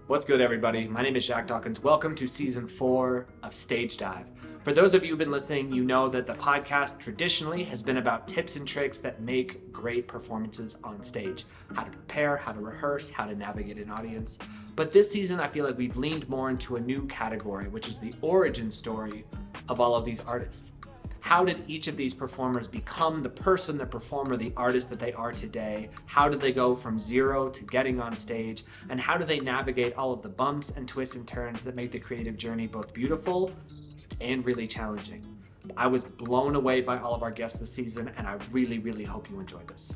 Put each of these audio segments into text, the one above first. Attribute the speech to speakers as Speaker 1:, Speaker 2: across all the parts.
Speaker 1: What's good, everybody? My name is Jack Dawkins. Welcome to season 4 of Stage Dive. For those of you who've been listening, you know that the podcast traditionally has been about tips and tricks that make great performances on stage. How to prepare, how to rehearse, how to navigate an audience. But this season, I feel like we've leaned more into a new category, which is the origin story of all of these artists. How did each of these performers become the person, the performer, the artist that they are today? How did they go from zero to getting on stage? And how do they navigate all of the bumps and twists and turns that make the creative journey both beautiful and really challenging? I was blown away by all of our guests this season, and I really, really hope you enjoyed this.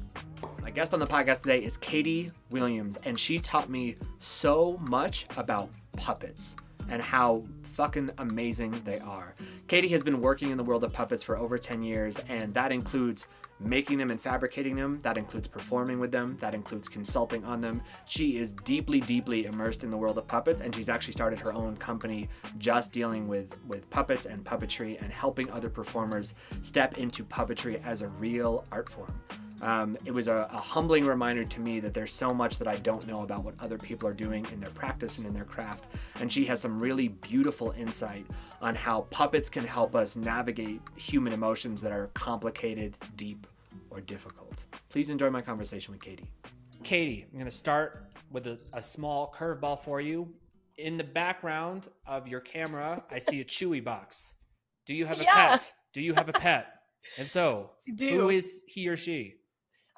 Speaker 1: My guest on the podcast today is Katy Williams, and she taught me so much about puppets and how fucking amazing they are. Katy has been working in the world of puppets for over 10 years, and that includes making them and fabricating them. That includes performing with them. That includes consulting on them. She is deeply, deeply immersed in the world of puppets, and she's actually started her own company just dealing with puppets and puppetry and helping other performers step into puppetry as a real art form. It was a humbling reminder to me that there's so much that I don't know about what other people are doing in their practice and in their craft. And she has some really beautiful insight on how puppets can help us navigate human emotions that are complicated, deep, or difficult. Please enjoy my conversation with Katy. Katy, I'm going to start with a small curveball for you. In the background of your camera, I see a Chewy box. Do you have a pet? Do you have a pet? If so, who is he or she?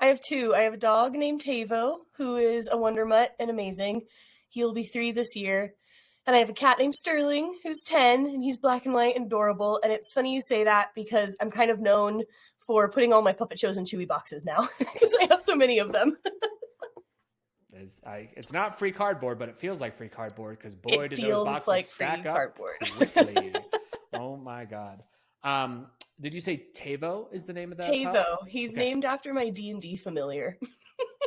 Speaker 2: I have two. I have a dog named Tavo, who is a wonder mutt and amazing. He'll be 3 this year. And I have a cat named Sterling, who's 10, and he's black and white and adorable. And it's funny you say that because I'm kind of known for putting all my puppet shows in Chewy boxes now because I have so many of them.
Speaker 1: It's not free cardboard, but it feels like free cardboard because boy, do those boxes
Speaker 2: like
Speaker 1: stack up
Speaker 2: cardboard.
Speaker 1: quickly. Oh my God. Did you say Tavo is the name of that
Speaker 2: Tavo.
Speaker 1: pup?
Speaker 2: He's named after my D&D familiar.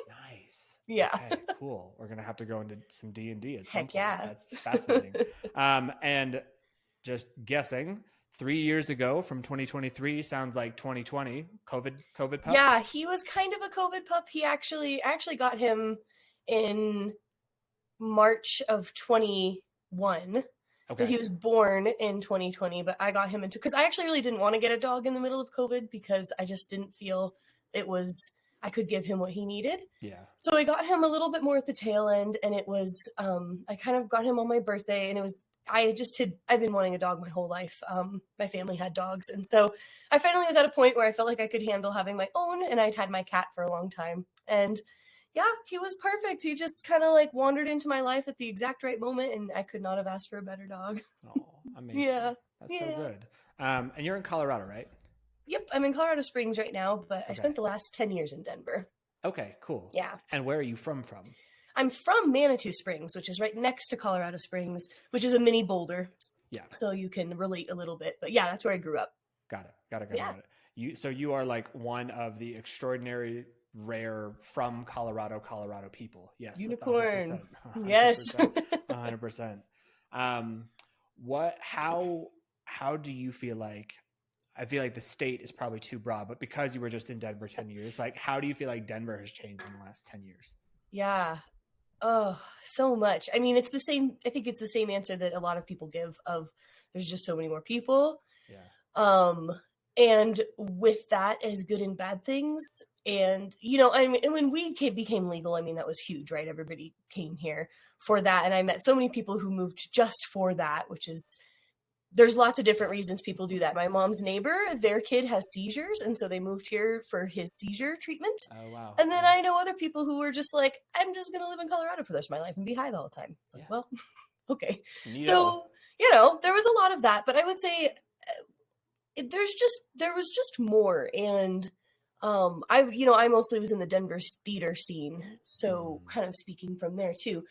Speaker 1: Nice.
Speaker 2: Yeah.
Speaker 1: Okay, cool. We're going to have to go into some D&D at some point.
Speaker 2: Yeah.
Speaker 1: That's fascinating. And just guessing, 3 years ago from 2023 sounds like 2020 COVID pup.
Speaker 2: Yeah, he was kind of a COVID pup. I actually got him in March of 21. Okay. So he was born in 2020, but I got him because I actually really didn't want to get a dog in the middle of COVID because I just didn't feel I could give him what he needed. Yeah. So I got him a little bit more at the tail end, and it was, I kind of got him on my birthday, and I've been wanting a dog my whole life. My family had dogs. And so I finally was at a point where I felt like I could handle having my own, and I'd had my cat for a long time. And yeah, he was perfect. He just kind of like wandered into my life at the exact right moment, and I could not have asked for a better dog.
Speaker 1: Oh, amazing.
Speaker 2: Yeah.
Speaker 1: That's so good. And you're in Colorado, right?
Speaker 2: Yep, I'm in Colorado Springs right now, but I spent the last 10 years in Denver.
Speaker 1: Okay, cool.
Speaker 2: Yeah.
Speaker 1: And where are you from?
Speaker 2: I'm from Manitou Springs, which is right next to Colorado Springs, which is a mini Boulder. Yeah. So you can relate a little bit. But yeah, that's where I grew up.
Speaker 1: Got it. So you are like one of the extraordinary rare from Colorado people. Yes.
Speaker 2: Unicorn. 100%. Yes.
Speaker 1: 100%. How do you feel like, I feel like the state is probably too broad, but because you were just in Denver 10 years, like how do you feel like Denver has changed in the last 10 years?
Speaker 2: Yeah. Oh, so much. I mean, I think it's the same answer that a lot of people give of there's just so many more people. Yeah. And with that as good and bad things. And, I mean, when we became legal, I mean, that was huge, right? Everybody came here for that. And I met so many people who moved just for that, there's lots of different reasons people do that. My mom's neighbor, their kid has seizures. And so they moved here for his seizure treatment. Oh, wow. And then I know other people who were just like, I'm just going to live in Colorado for the rest of my life and be high the whole time. It's like, well, okay. Yeah. So, there was a lot of that, but I would say there was just more. And I mostly was in the Denver theater scene. So kind of speaking from there too.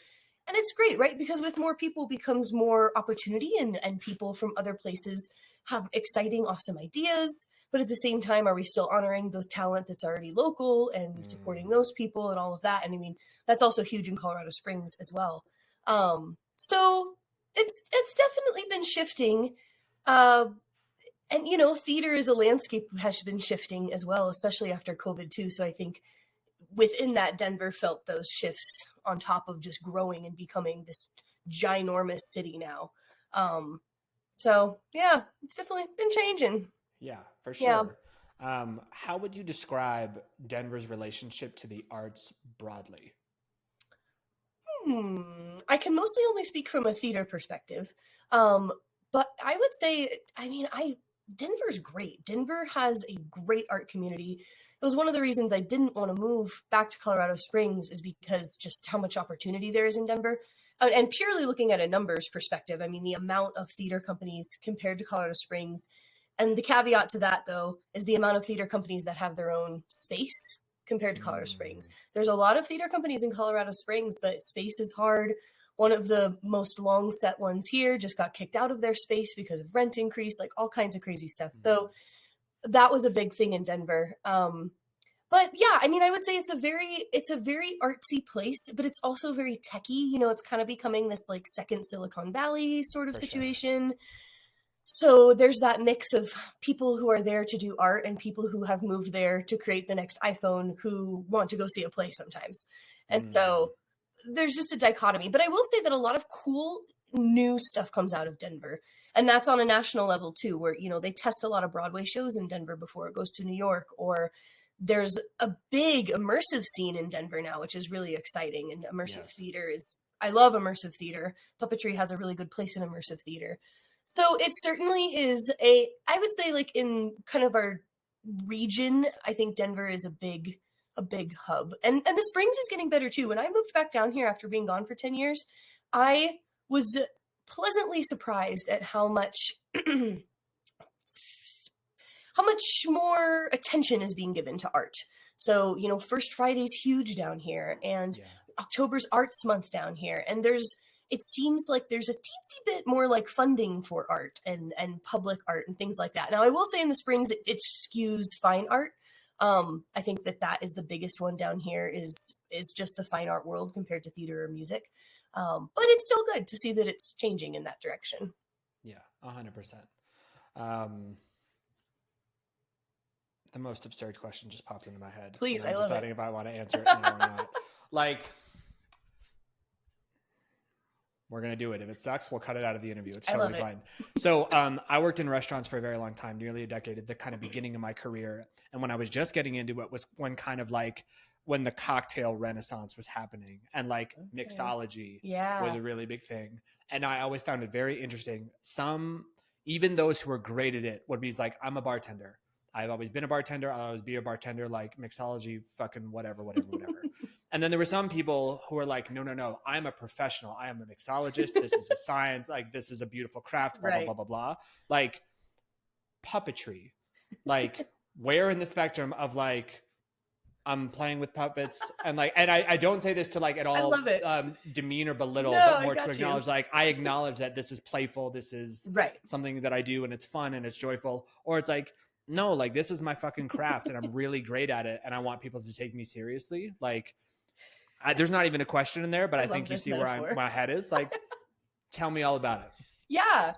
Speaker 2: And it's great, right? Because with more people becomes more opportunity and people from other places have exciting, awesome ideas. But at the same time, are we still honoring the talent that's already local and supporting those people and all of that? And I mean, that's also huge in Colorado Springs as well. So it's definitely been shifting. And, theater as a landscape has been shifting as well, especially after COVID too. So I think within that, Denver felt those shifts on top of just growing and becoming this ginormous city now. So yeah, it's definitely been changing.
Speaker 1: Yeah, for sure. Yeah. How would you describe Denver's relationship to the arts broadly?
Speaker 2: I can mostly only speak from a theater perspective. But I would say, Denver's great. Denver has a great art community. It was one of the reasons I didn't want to move back to Colorado Springs, is because just how much opportunity there is in Denver. And purely looking at a numbers perspective, I mean, the amount of theater companies compared to Colorado Springs. And the caveat to that, though, is the amount of theater companies that have their own space compared to Colorado Springs. There's a lot of theater companies in Colorado Springs, but space is hard. One of the most long set ones here just got kicked out of their space because of rent increase, like all kinds of crazy stuff. So that was a big thing in Denver. But yeah, I mean, I would say it's a very artsy place, but it's also very techy. You know, it's kind of becoming this like second Silicon Valley sort of situation. Sure. So there's that mix of people who are there to do art and people who have moved there to create the next iPhone who want to go see a play sometimes. And so there's just a dichotomy. But I will say that a lot of cool new stuff comes out of Denver. And that's on a national level too, where, you know, they test a lot of Broadway shows in Denver before it goes to New York, or there's a big immersive scene in Denver now, which is really exciting. And immersive theater I love immersive theater. Puppetry has a really good place in immersive theater. So it certainly is I would say, like, in kind of our region, I think Denver is a big hub. And the Springs is getting better too. When I moved back down here after being gone for 10 years, I was pleasantly surprised at how much more attention is being given to art. So, you know, First Friday's huge down here, and October's Arts Month down here. And it seems like there's a teensy bit more like funding for art and public art and things like that. Now, I will say in the Springs, it skews fine art. I think that is the biggest one down here is just the fine art world compared to theater or music. But it's still good to see that it's changing in that direction.
Speaker 1: Yeah, 100%. The most absurd question just popped into my head.
Speaker 2: Please,
Speaker 1: I'm
Speaker 2: I love
Speaker 1: deciding
Speaker 2: it.
Speaker 1: if I want to answer it now or not. Like, we're going to do it. If it sucks, we'll cut it out of the interview. It's totally fine. So I worked in restaurants for a very long time, nearly a decade, at the kind of beginning of my career. And when I was just getting into it was when the cocktail renaissance was happening, and like mixology was a really big thing. And I always found it very interesting. Even those who were great at it would be like, I'm a bartender. I've always been a bartender. I'll always be a bartender, like mixology, fucking whatever. And then there were some people who were like, no, I'm a professional. I am a mixologist. This is a science. Like, this is a beautiful craft, blah, blah, blah, blah, blah. Like, puppetry. Like, where in the spectrum of like, I'm playing with puppets and I don't say this to like at all demean or belittle, but more to acknowledge, like, I acknowledge that this is playful. This is something that I do and it's fun and it's joyful. Or it's like, no, like, this is my fucking craft and I'm really great at it. And I want people to take me seriously. Like, there's not even a question in there, but I think you see where my head is. Like, tell me all about it.
Speaker 2: Yeah.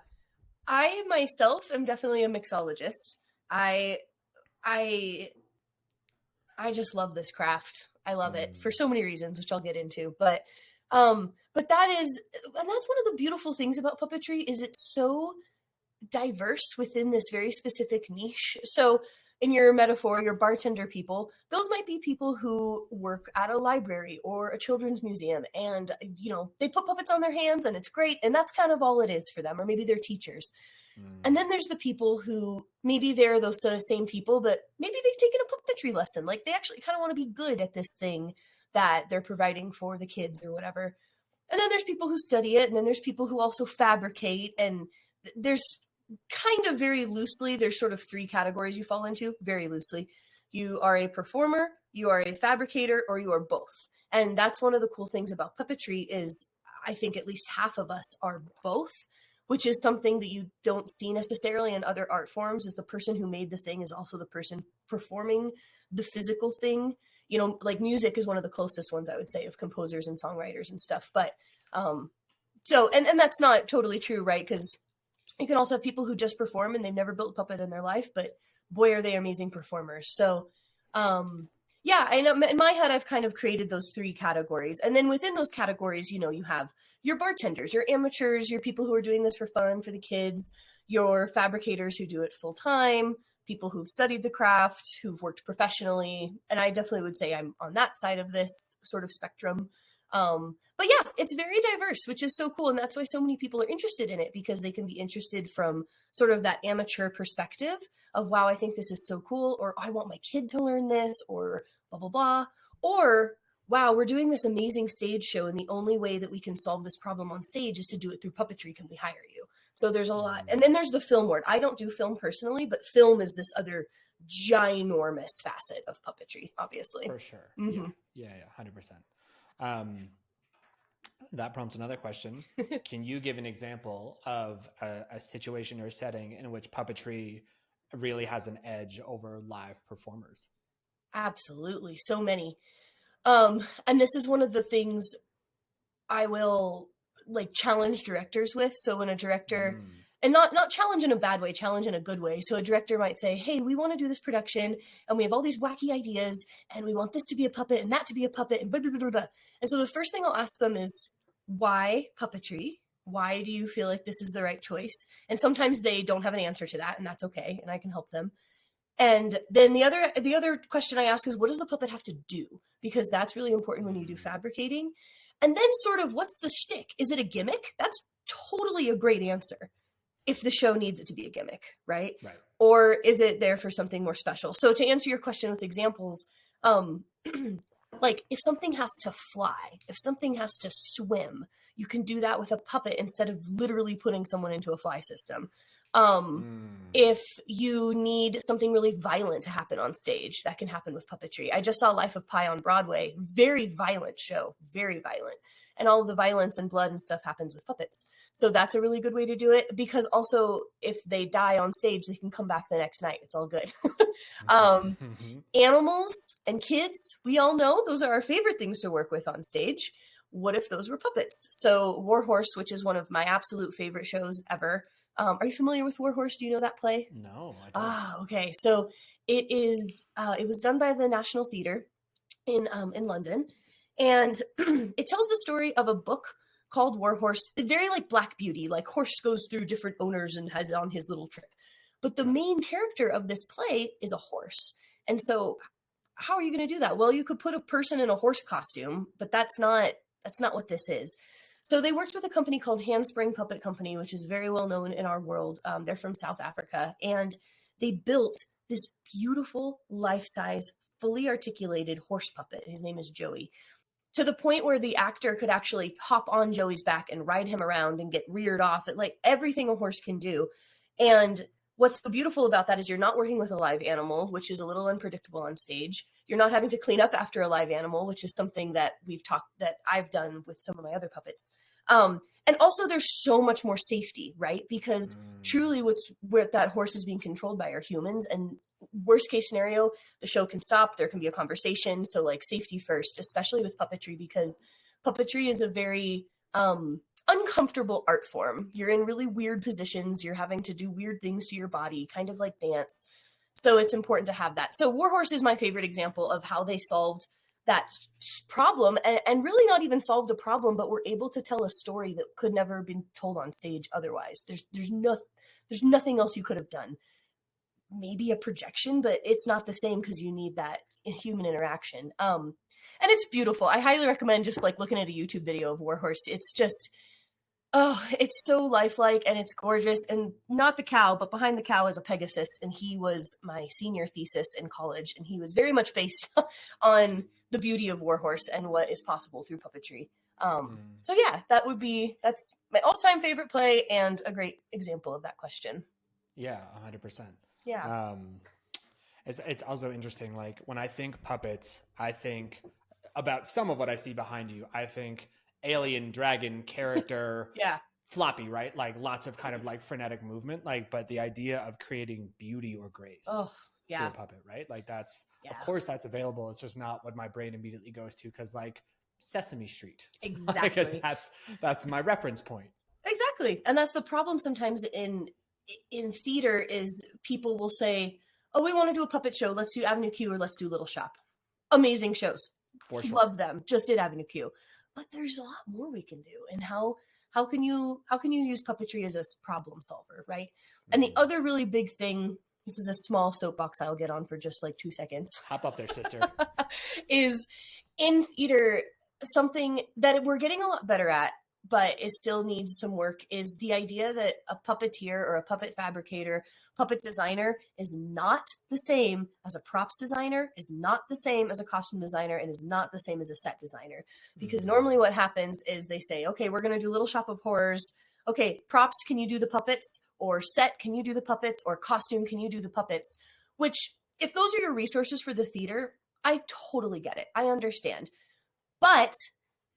Speaker 2: I myself am definitely a mixologist. I just love this craft. I love it for so many reasons, which I'll get into. But that's one of the beautiful things about puppetry is it's so diverse within this very specific niche. So in your metaphor, your bartender people, those might be people who work at a library or a children's museum, and, you know, they put puppets on their hands and it's great. And that's kind of all it is for them, or maybe they're teachers. And then there's the people who maybe they're those same people, but maybe they've taken a puppetry lesson. Like, they actually kind of want to be good at this thing that they're providing for the kids or whatever. And then there's people who study it. And then there's people who also fabricate. And there's kind of very loosely, there's sort of three categories you fall into very loosely. You are a performer, you are a fabricator, or you are both. And that's one of the cool things about puppetry is I think at least half of us are both, which is something that you don't see necessarily in other art forms. Is the person who made the thing is also the person performing the physical thing. You know, like music is one of the closest ones, I would say, of composers and songwriters and stuff. But so that's not totally true, right? Because you can also have people who just perform and they've never built a puppet in their life, but boy, are they amazing performers. So Yeah, and in my head, I've kind of created those 3 categories. And then within those categories, you know, you have your bartenders, your amateurs, your people who are doing this for fun, for the kids, your fabricators who do it full time, people who've studied the craft, who've worked professionally. And I definitely would say I'm on that side of this sort of spectrum. But yeah, it's very diverse, which is so cool. And that's why so many people are interested in it, because they can be interested from sort of that amateur perspective of, wow, I think this is so cool, or I want my kid to learn this, or blah, blah, blah. Or, wow, we're doing this amazing stage show, and the only way that we can solve this problem on stage is to do it through puppetry. Can we hire you? So there's a lot. And then there's the film world. I don't do film personally, but film is this other ginormous facet of puppetry, obviously.
Speaker 1: For sure.
Speaker 2: Mm-hmm.
Speaker 1: Yeah, 100%. That prompts another question. Can you give an example of a situation or setting in which puppetry really has an edge over live performers?
Speaker 2: Absolutely. So many. And this is one of the things I will like challenge directors with. So when a director, and not challenge in a bad way, challenge in a good way. So a director might say, hey, we want to do this production and we have all these wacky ideas and we want this to be a puppet and that to be a puppet and blah, blah, blah, blah, blah. And so the first thing I'll ask them is, why puppetry? Why do you feel like this is the right choice? And sometimes they don't have an answer to that, and that's okay. And I can help them. And then the other question I ask is, what does the puppet have to do? Because that's really important when you do fabricating. And then sort of, what's the shtick? Is it a gimmick? That's totally a great answer if the show needs it to be a gimmick, right? Or is it there for something more special? So to answer your question with examples, like if something has to fly, if something has to swim, you can do that with a puppet instead of literally putting someone into a fly system. If you need something really violent to happen on stage, that can happen with puppetry. I just saw Life of Pi on Broadway. Very violent show, very violent. And all of the violence and blood and stuff happens with puppets. So that's a really good way to do it, because also if they die on stage, they can come back the next night. It's all good. Animals and kids, we all know those are our favorite things to work with on stage. What if those were puppets? So Warhorse, which is one of my absolute favorite shows ever. Are you familiar with Warhorse? Do you know that play?
Speaker 1: No, I don't.
Speaker 2: Okay. So it is. It was done by the National Theatre in London, and it tells the story of a book called Warhorse. Very like Black Beauty, like horse goes through different owners and has on his little trip. But the main character of this play is a horse, and so how are you going to do that? Well, you could put a person in a horse costume, but that's not what this is. So they worked with a company called Handspring Puppet Company, which is very well known in our world. They're from South Africa, and they built this beautiful life-size, fully articulated horse puppet. His name is Joey, to the point where the actor could actually hop on Joey's back and ride him around and get reared off at like everything a horse can do. And what's so beautiful about that is you're not working with a live animal, which is a little unpredictable on stage. You're not having to clean up after a live animal, which is something that that I've done with some of my other puppets. And also there's so much more safety, right? Because truly where that horse is being controlled by are humans, and worst case scenario, the show can stop. There can be a conversation. So like safety first, especially with puppetry, because puppetry is a very, uncomfortable art form. You're in really weird positions. You're having to do weird things to your body, kind of like dance. So it's important to have that. So Warhorse is my favorite example of how they solved that problem, and really not even solved a problem, but were able to tell a story that could never have been told on stage otherwise. There's nothing else you could have done. Maybe a projection, but it's not the same because you need that human interaction. And it's beautiful. I highly recommend just like looking at a YouTube video of Warhorse. It's just, oh, it's so lifelike and it's gorgeous. And not the cow, but behind the cow is a Pegasus. And he was my senior thesis in college. And he was very much based on the beauty of Warhorse and what is possible through puppetry. So yeah, that's my all-time favorite play and a great example of that question.
Speaker 1: Yeah, 100%.
Speaker 2: Yeah.
Speaker 1: It's also interesting. Like when I think puppets, I think about some of what I see behind you. I think alien dragon character,
Speaker 2: Yeah.
Speaker 1: floppy, right? Like lots of kind of like frenetic movement, like, but the idea of creating beauty or grace
Speaker 2: Oh, yeah.
Speaker 1: through a puppet, right? Like that's,
Speaker 2: Yeah.
Speaker 1: of course that's available. It's just not what my brain immediately goes to. Cause like Sesame Street,
Speaker 2: Exactly.
Speaker 1: because that's my reference point.
Speaker 2: Exactly. And that's the problem sometimes in theater is people will say, oh, we want to do a puppet show. Let's do Avenue Q or let's do Little Shop. amazing shows.
Speaker 1: For sure.
Speaker 2: Love them. Just did Avenue Q. But there's a lot more we can do. And how can you use puppetry as a problem solver, right? And the other really big thing, this is a small soapbox I'll get on for just like 2 seconds.
Speaker 1: Hop up there, sister.
Speaker 2: Is in theater, something that we're getting a lot better at, but it still needs some work, is the idea that a puppeteer or a puppet fabricator, puppet designer is not the same as a props designer, is not the same as a costume designer, and is not the same as a set designer. Because normally what happens is they say, okay, we're going to do Little Shop of Horrors. Okay, props, can you do the puppets? Or set, can you do the puppets? Or costume, can you do the puppets? Which, if those are your resources for the theater, I totally get it. I understand. But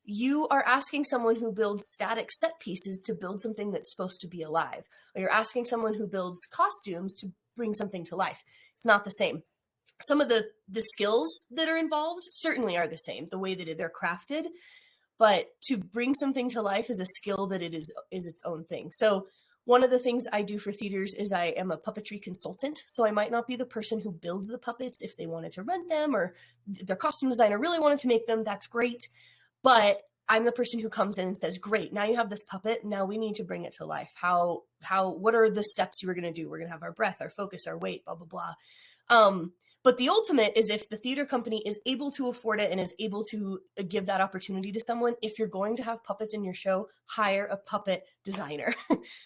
Speaker 2: you are asking someone who builds static set pieces to build something that's supposed to be alive. Or you're asking someone who builds costumes to bring something to life. It's not the same. Some of the skills that are involved certainly are the same, the way that they're crafted. But to bring something to life is a skill that it is its own thing. So one of the things I do for theaters is I am a puppetry consultant. So I might not be the person who builds the puppets if they wanted to rent them, or their costume designer really wanted to make them. That's great. But I'm the person who comes in and says, great, now you have this puppet. Now we need to bring it to life. What are the steps you were going to do? We're going to have our breath, our focus, our weight, blah, blah, blah. But the ultimate is if the theater company is able to afford it and is able to give that opportunity to someone, if you're going to have puppets in your show, hire a puppet designer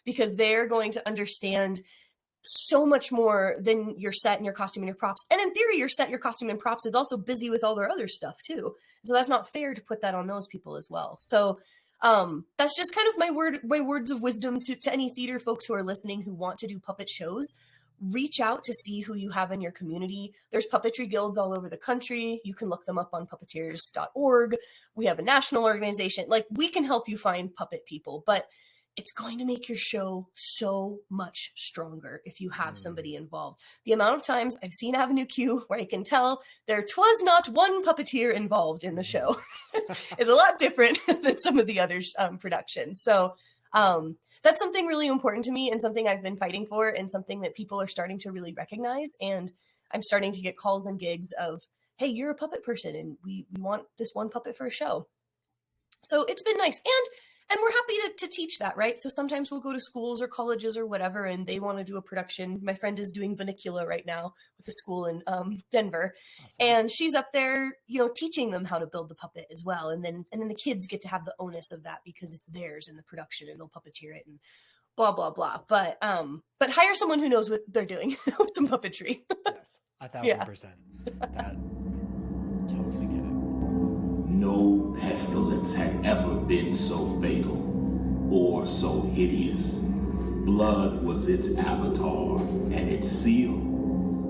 Speaker 2: because they're going to understand so much more than your set and your costume and your props. And in theory, your set, your costume and props is also busy with all their other stuff too. So that's not fair to put that on those people as well. So that's just kind of my words of wisdom to any theater folks who are listening who want to do puppet shows. Reach out to see who you have in your community. There's puppetry guilds all over the country. You can look them up on puppeteers.org. We have a national organization. Like, we can help you find puppet people, but it's going to make your show so much stronger if you have somebody involved. The amount of times I've seen Avenue Q where I can tell there was not one puppeteer involved in the show is a lot different than some of the other productions. So that's something really important to me and something I've been fighting for and something that people are starting to really recognize. And I'm starting to get calls and gigs of, hey, you're a puppet person and we want this one puppet for a show. So it's been nice. And we're happy to teach that, right? So sometimes we'll go to schools or colleges or whatever, and they want to do a production. My friend is doing Bunnicula right now with the school in Denver. Awesome. And she's up there, teaching them how to build the puppet as well. And then the kids get to have the onus of that because it's theirs in the production and they'll puppeteer it and blah, blah, blah. But hire someone who knows what they're doing, some puppetry.
Speaker 1: Yes, 1,000%. That totally get it.
Speaker 3: No pestilence had ever been so fatal or so hideous. Blood was its avatar and its seal,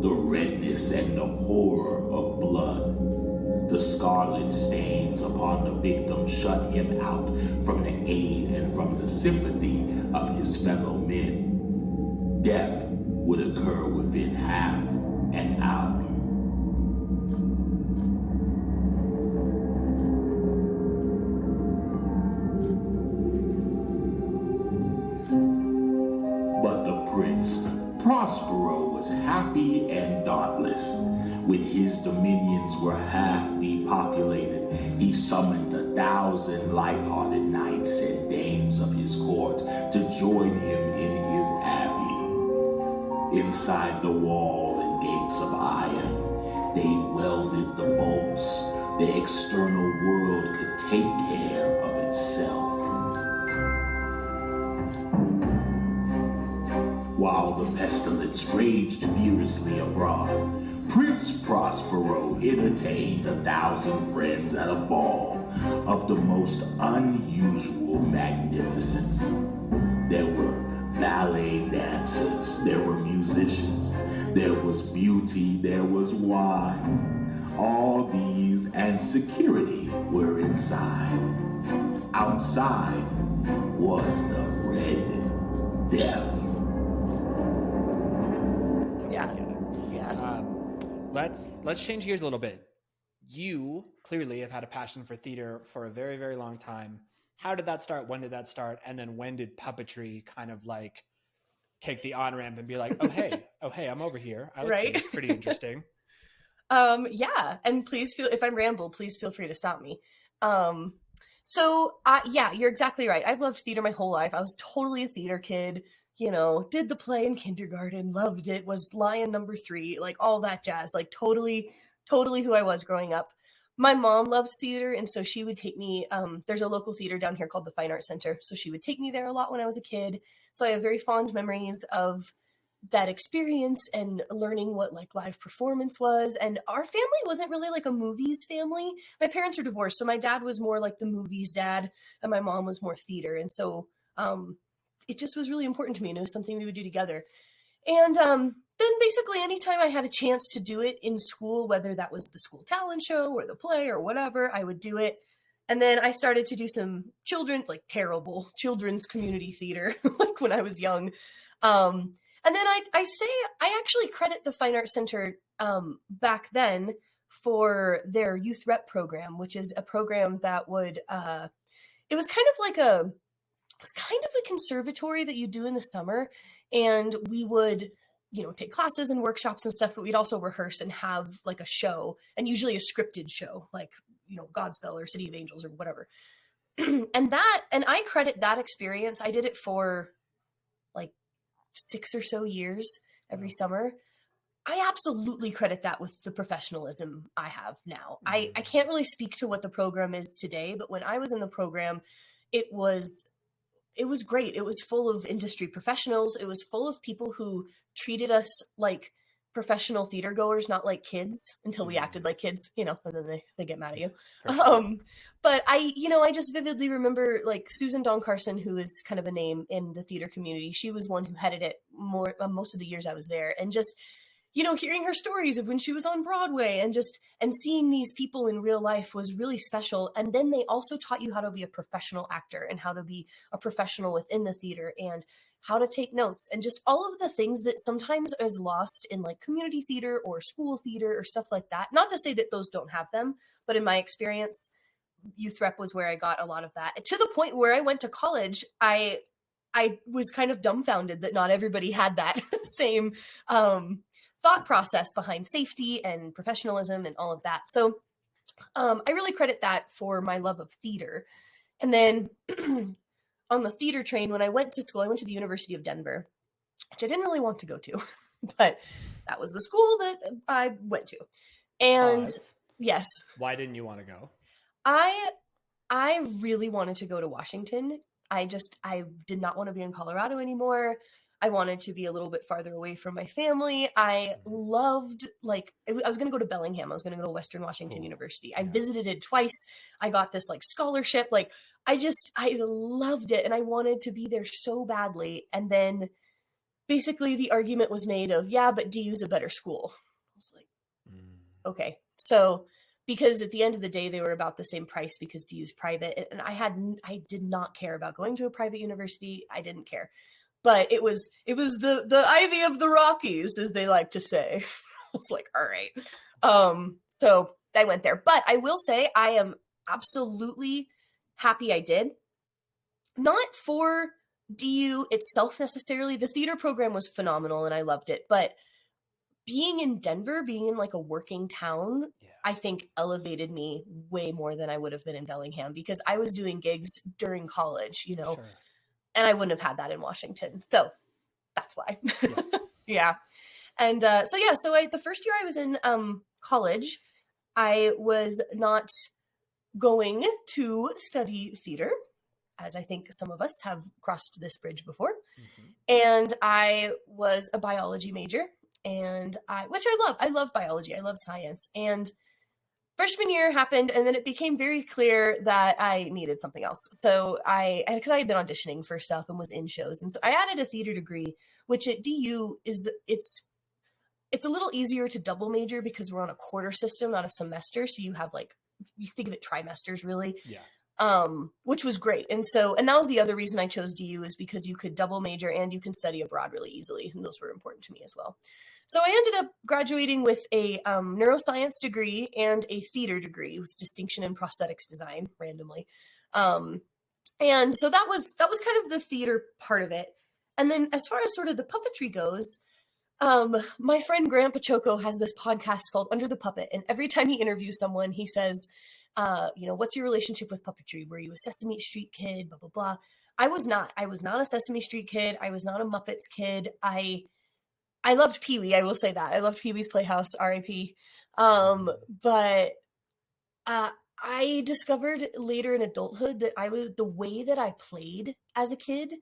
Speaker 3: the redness and the horror of blood. The scarlet stains upon the victim shut him out from the aid and from the sympathy of his fellow men. Death would occur within half an hour. Prospero was happy and dauntless. When his dominions were half depopulated, he summoned 1,000 light-hearted knights and dames of his court to join him in his abbey. Inside the wall and gates of iron, they welded the bolts. The external world could take care of itself. While the pestilence raged furiously abroad, Prince Prospero entertained 1,000 friends at a ball of the most unusual magnificence. There were ballet dancers, there were musicians, there was beauty, there was wine. All these and security were inside. Outside was the Red Death.
Speaker 1: Let's change gears a little bit. You clearly have had a passion for theater for a very, very long time. How did that start? When did that start? And then when did puppetry kind of like take the on-ramp and be like, oh, hey, I'm over here. I like
Speaker 2: right.
Speaker 1: Pretty interesting.
Speaker 2: Yeah, and please if I ramble, please feel free to stop me. Yeah, you're exactly right. I've loved theater my whole life. I was totally a theater kid, did the play in kindergarten, loved it, was lion number 3, like all that jazz, like totally, totally who I was growing up. My mom loves theater, and so she would take me, there's a local theater down here called the Fine Arts Center, so she would take me there a lot when I was a kid. So I have very fond memories of that experience and learning what like live performance was. And our family wasn't really like a movies family. My parents are divorced, so my dad was more like the movies dad and my mom was more theater. And so it just was really important to me, and it was something we would do together. And then basically anytime I had a chance to do it in school, whether that was the school talent show or the play or whatever, I would do it. And then I started to do some like terrible children's community theater like when I was young. And then I say I actually credit the Fine Arts Center back then for their youth rep program, which is a program that would it was kind of like a conservatory that you do in the summer, and we would take classes and workshops and stuff, but we'd also rehearse and have like a show, and usually a scripted show, like Godspell or City of Angels or whatever. and I credit that experience. I did it for like 6 or so years every summer. I absolutely credit that with the professionalism I have now. I can't really speak to what the program is today, but when I was in the program, it was great. It was full of industry professionals. It was full of people who treated us like professional theater goers, not like kids, until we acted like kids, and then they get mad at you. But I just vividly remember like Susan Dawn Carson, who is kind of a name in the theater community. She was one who headed it most of the years I was there, and just hearing her stories of when she was on Broadway and seeing these people in real life was really special. And then they also taught you how to be a professional actor and how to be a professional within the theater and how to take notes and just all of the things that sometimes is lost in like community theater or school theater or stuff like that. Not to say that those don't have them, but in my experience, youth rep was where I got a lot of that, to the point where I went to college. I was kind of dumbfounded that not everybody had that same thought process behind safety and professionalism and all of that. So I really credit that for my love of theater. And then on the theater train, when I went to school, I went to the University of Denver, which I didn't really want to go to, but that was the school that I went to. And yes.
Speaker 1: Why didn't you want to go?
Speaker 2: I really wanted to go to Washington. I did not want to be in Colorado anymore. I wanted to be a little bit farther away from my family. I loved, I was going to go to Bellingham. I was going to go to Western Washington University. I visited it twice. I got this scholarship. I loved it. And I wanted to be there so badly. And then basically the argument was made of, yeah, but DU's a better school. I was like, okay. So, because at the end of the day, they were about the same price because DU's private. And I did not care about going to a private university. I didn't care. But it was the Ivy of the Rockies, as they like to say. I was like, all right. So I went there. But I will say I am absolutely happy I did. Not for DU itself necessarily. The theater program was phenomenal and I loved it. But being in Denver, being in a working town, I think elevated me way more than I would have been in Bellingham, because I was doing gigs during college, Sure. And I wouldn't have had that in Washington. So that's why. Yeah. And the first year I was in college, I was not going to study theater, as I think some of us have crossed this bridge before. And I was a biology major, which I love. I love biology. I love science. And freshman year happened, and then it became very clear that I needed something else. So because I had been auditioning for stuff and was in shows, and so I added a theater degree, which at DU it's a little easier to double major because we're on a quarter system, not a semester. So you have you think of it trimesters really. Yeah. Which was great. And that was the other reason I chose DU, is because you could double major and you can study abroad really easily. And those were important to me as well. So I ended up graduating with a neuroscience degree and a theater degree with distinction in prosthetics design, randomly. And so that was kind of the theater part of it. And then as far as sort of the puppetry goes, My friend Grant Pachoco has this podcast called Under the Puppet, and every time he interviews someone, he says, what's your relationship with puppetry? Were you a Sesame Street kid? Blah, blah, blah. I was not a Sesame Street kid. I was not a Muppets kid. I loved Pee-wee. I will say that. I loved Pee-wee's Playhouse, R.I.P. But I discovered later in adulthood that the way that I played as a kid,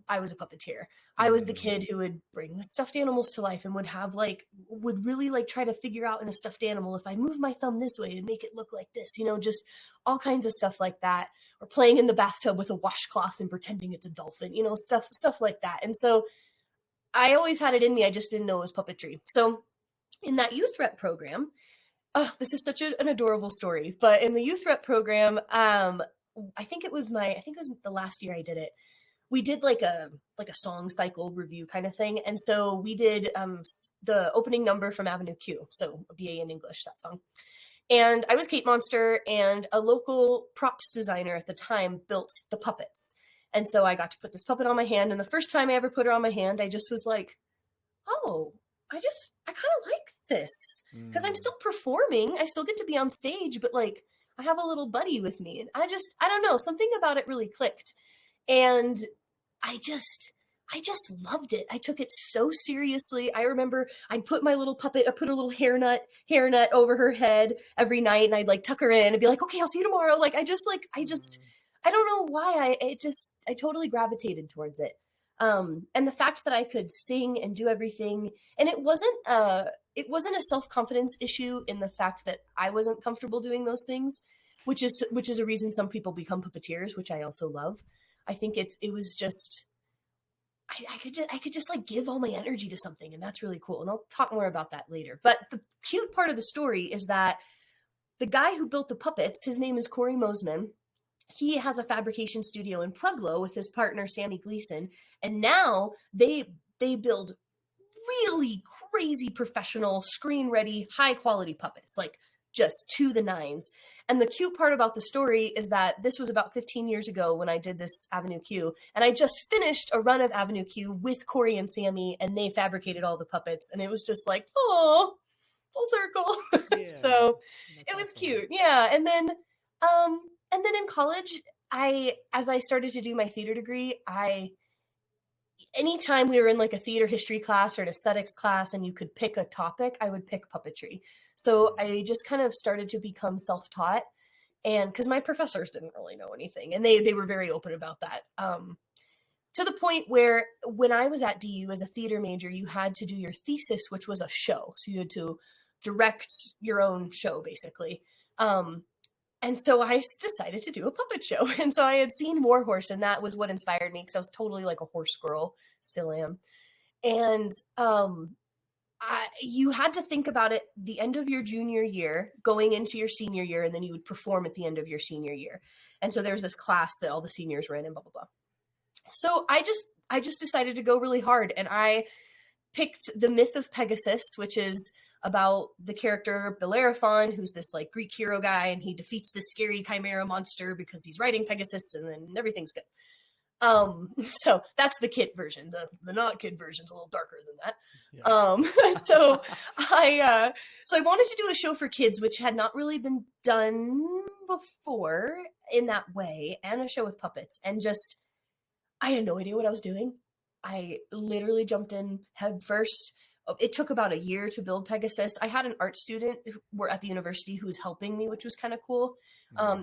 Speaker 2: I was a puppeteer. I was the kid who would bring the stuffed animals to life and would really try to figure out in a stuffed animal, if I move my thumb this way and make it look like this, just all kinds of stuff like that. Or playing in the bathtub with a washcloth and pretending it's a dolphin, stuff like that. And so I always had it in me. I just didn't know it was puppetry. So in that youth rep program, this is such an adorable story, but in the youth rep program, I think it was the last year I did it. We did like a song cycle review kind of thing. And so we did the opening number from Avenue Q. So a BA in English, that song. And I was Kate Monster, and a local props designer at the time built the puppets. And so I got to put this puppet on my hand. And the first time I ever put her on my hand, I just was like, oh, I kind of like this, because I'm still performing. I still get to be on stage, but I have a little buddy with me. And I don't know, something about it really clicked. And I just loved it. I took it so seriously. I remember I'd put my little puppet, I put a little hairnet over her head every night, and I'd tuck her in and be like, okay, I'll see you tomorrow. I don't know why I totally gravitated towards it. And the fact that I could sing and do everything, and it wasn't a self-confidence issue in the fact that I wasn't comfortable doing those things, which is a reason some people become puppeteers, which I also love. I think it was just, I could just give all my energy to something, and that's really cool. And I'll talk more about that later. But the cute part of the story is that the guy who built the puppets, his name is Corey Mosman. He has a fabrication studio in Pueblo with his partner, Sammy Gleason. And now they build really crazy professional, screen-ready, high-quality puppets, just to the nines. And the cute part about the story is that this was about 15 years ago when I did this Avenue Q. And I just finished a run of Avenue Q with Corey and Sammy, and they fabricated all the puppets. And it was just oh, full circle. Yeah, so it was awesome. Cute. Yeah. And then in college, as I started to do my theater degree, anytime we were in a theater history class or an aesthetics class and you could pick a topic, I would pick puppetry. So I just kind of started to become self-taught, and because my professors didn't really know anything, and they were very open about that. To the point where when I was at DU as a theater major, you had to do your thesis, which was a show. So you had to direct your own show, basically. And so I decided to do a puppet show. And so I had seen War Horse, and that was what inspired me, because I was totally a horse girl, still am. And you had to think about it the end of your junior year, going into your senior year, and then you would perform at the end of your senior year. And so there was this class that all the seniors were in, and blah, blah, blah. So I just decided to go really hard, and I picked The Myth of Pegasus, which is about the character Bellerophon, who's this Greek hero guy, and he defeats this scary chimera monster because he's riding Pegasus, and then everything's good. So that's the kid version. The not kid version's a little darker than that. Yeah. So I wanted to do a show for kids, which had not really been done before in that way, and a show with puppets, and I had no idea what I was doing. I literally jumped in head first. It took about a year to build Pegasus. I had an art student at the university who was helping me, which was kind of cool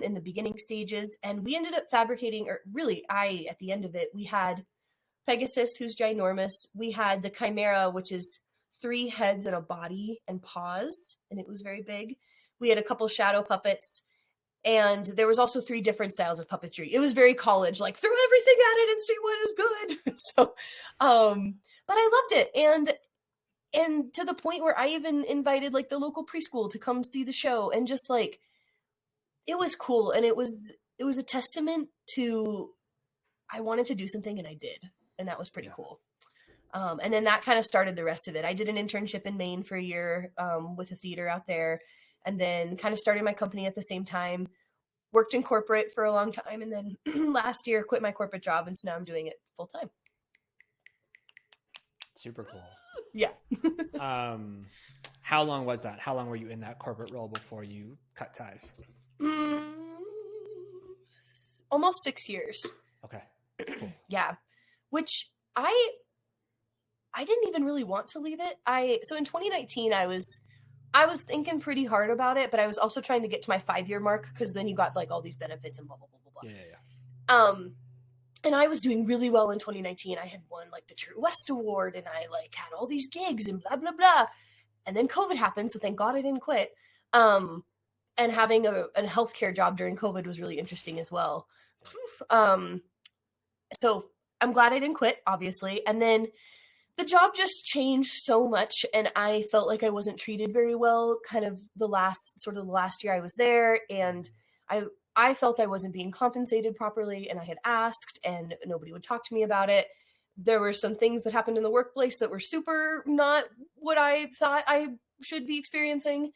Speaker 2: in the beginning stages. And we ended up fabricating, at the end of it, we had Pegasus, who's ginormous. We had the Chimera, which is 3 heads and a body and paws, and it was very big. We had a couple shadow puppets, and there was also 3 different styles of puppetry. It was very college, throw everything at it and see what is good. So, but I loved it. And to the point where I even invited the local preschool to come see the show, and just it was cool. And it was a testament to, I wanted to do something, and I did. And that was pretty cool. And then that kind of started the rest of it. I did an internship in Maine for a year with a theater out there, and then kind of started my company at the same time, worked in corporate for a long time. And then last year quit my corporate job. And so now I'm doing it full time.
Speaker 4: Super cool.
Speaker 2: Yeah.
Speaker 1: How long was that? How long were you in that corporate role before you cut ties?
Speaker 2: Almost 6 years.
Speaker 1: Okay. Cool.
Speaker 2: Yeah. Which I didn't even really want to leave it. So in 2019, I was thinking pretty hard about it, but I was also trying to get to my 5-year mark, because then you got like all these benefits and blah, blah, blah, blah, blah.
Speaker 1: Yeah.
Speaker 2: And I was doing really well in 2019. I had won like the True West Award, and I like had all these gigs and blah, blah, blah. And then COVID happened. So thank God I didn't quit. And having a healthcare job during COVID was really interesting as well. So I'm glad I didn't quit, obviously. And then the job just changed so much, and I felt like I wasn't treated very well kind of the last year I was there. And I felt I wasn't being compensated properly, and I had asked and nobody would talk to me about it. There were some things that happened in the workplace that were super not what I thought I should be experiencing.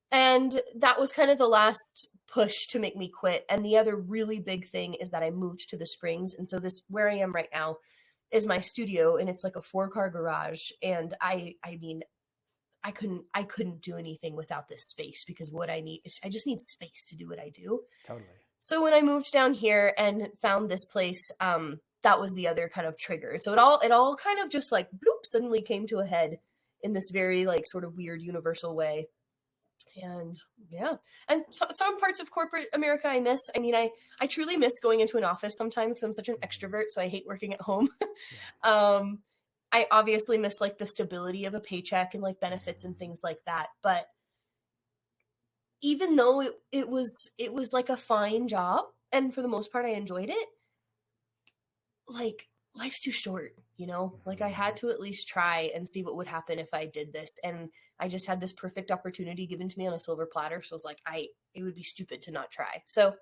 Speaker 2: And that was kind of the last push to make me quit. And the other really big thing is that I moved to the Springs. And so where I am right now is my studio, and it's like a 4-car garage. And I mean, I couldn't do anything without this space, because what I just need space to do what I do.
Speaker 1: Totally.
Speaker 2: So when I moved down here and found this place, that was the other kind of trigger. So it all kind of just like bloop, suddenly came to a head in this very like sort of weird universal way. And yeah, and some parts of corporate America I miss. I mean, I truly miss going into an office sometimes, because I'm such an extrovert, so I hate working at home. Yeah. I obviously miss like the stability of a paycheck and like benefits and things like that. But even though it was like a fine job, and for the most part I enjoyed it, like life's too short, you know? Like I had to at least try and see what would happen if I did this. And I just had this perfect opportunity given to me on a silver platter. So I was like, it would be stupid to not try. So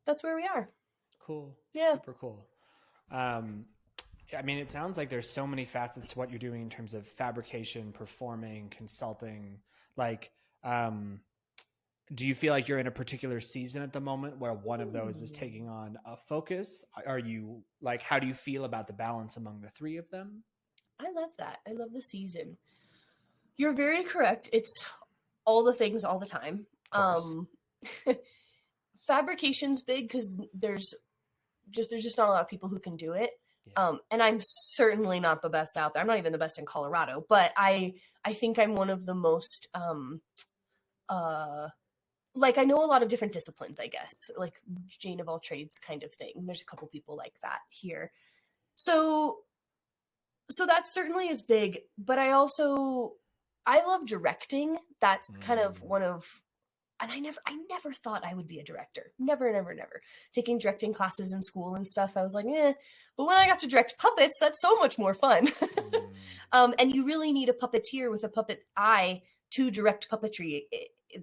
Speaker 2: that's where we are.
Speaker 1: Cool.
Speaker 2: Yeah.
Speaker 1: Super cool. I mean, it sounds like there's so many facets to what you're doing in terms of fabrication, performing, consulting. Like, do you feel like you're in a particular season at the moment where one of those is taking on a focus? Are you like, how do you feel about the balance among the three of them?
Speaker 2: I love that. I love the season. You're very correct. It's all the things all the time. Fabrication's big because there's just not a lot of people who can do it. Yeah. And I'm certainly not the best out there. I'm not even the best in Colorado, but I think I'm one of the most, like I know a lot of different disciplines, I guess, like Jane of all trades kind of thing. There's a couple people like that here. So that certainly is big, but I love directing. That's kind of one of, and I never thought I would be a director. Never. Taking directing classes in school and stuff, I was like, but when I got to direct puppets, that's so much more fun. And you really need a puppeteer with a puppet eye to direct puppetry.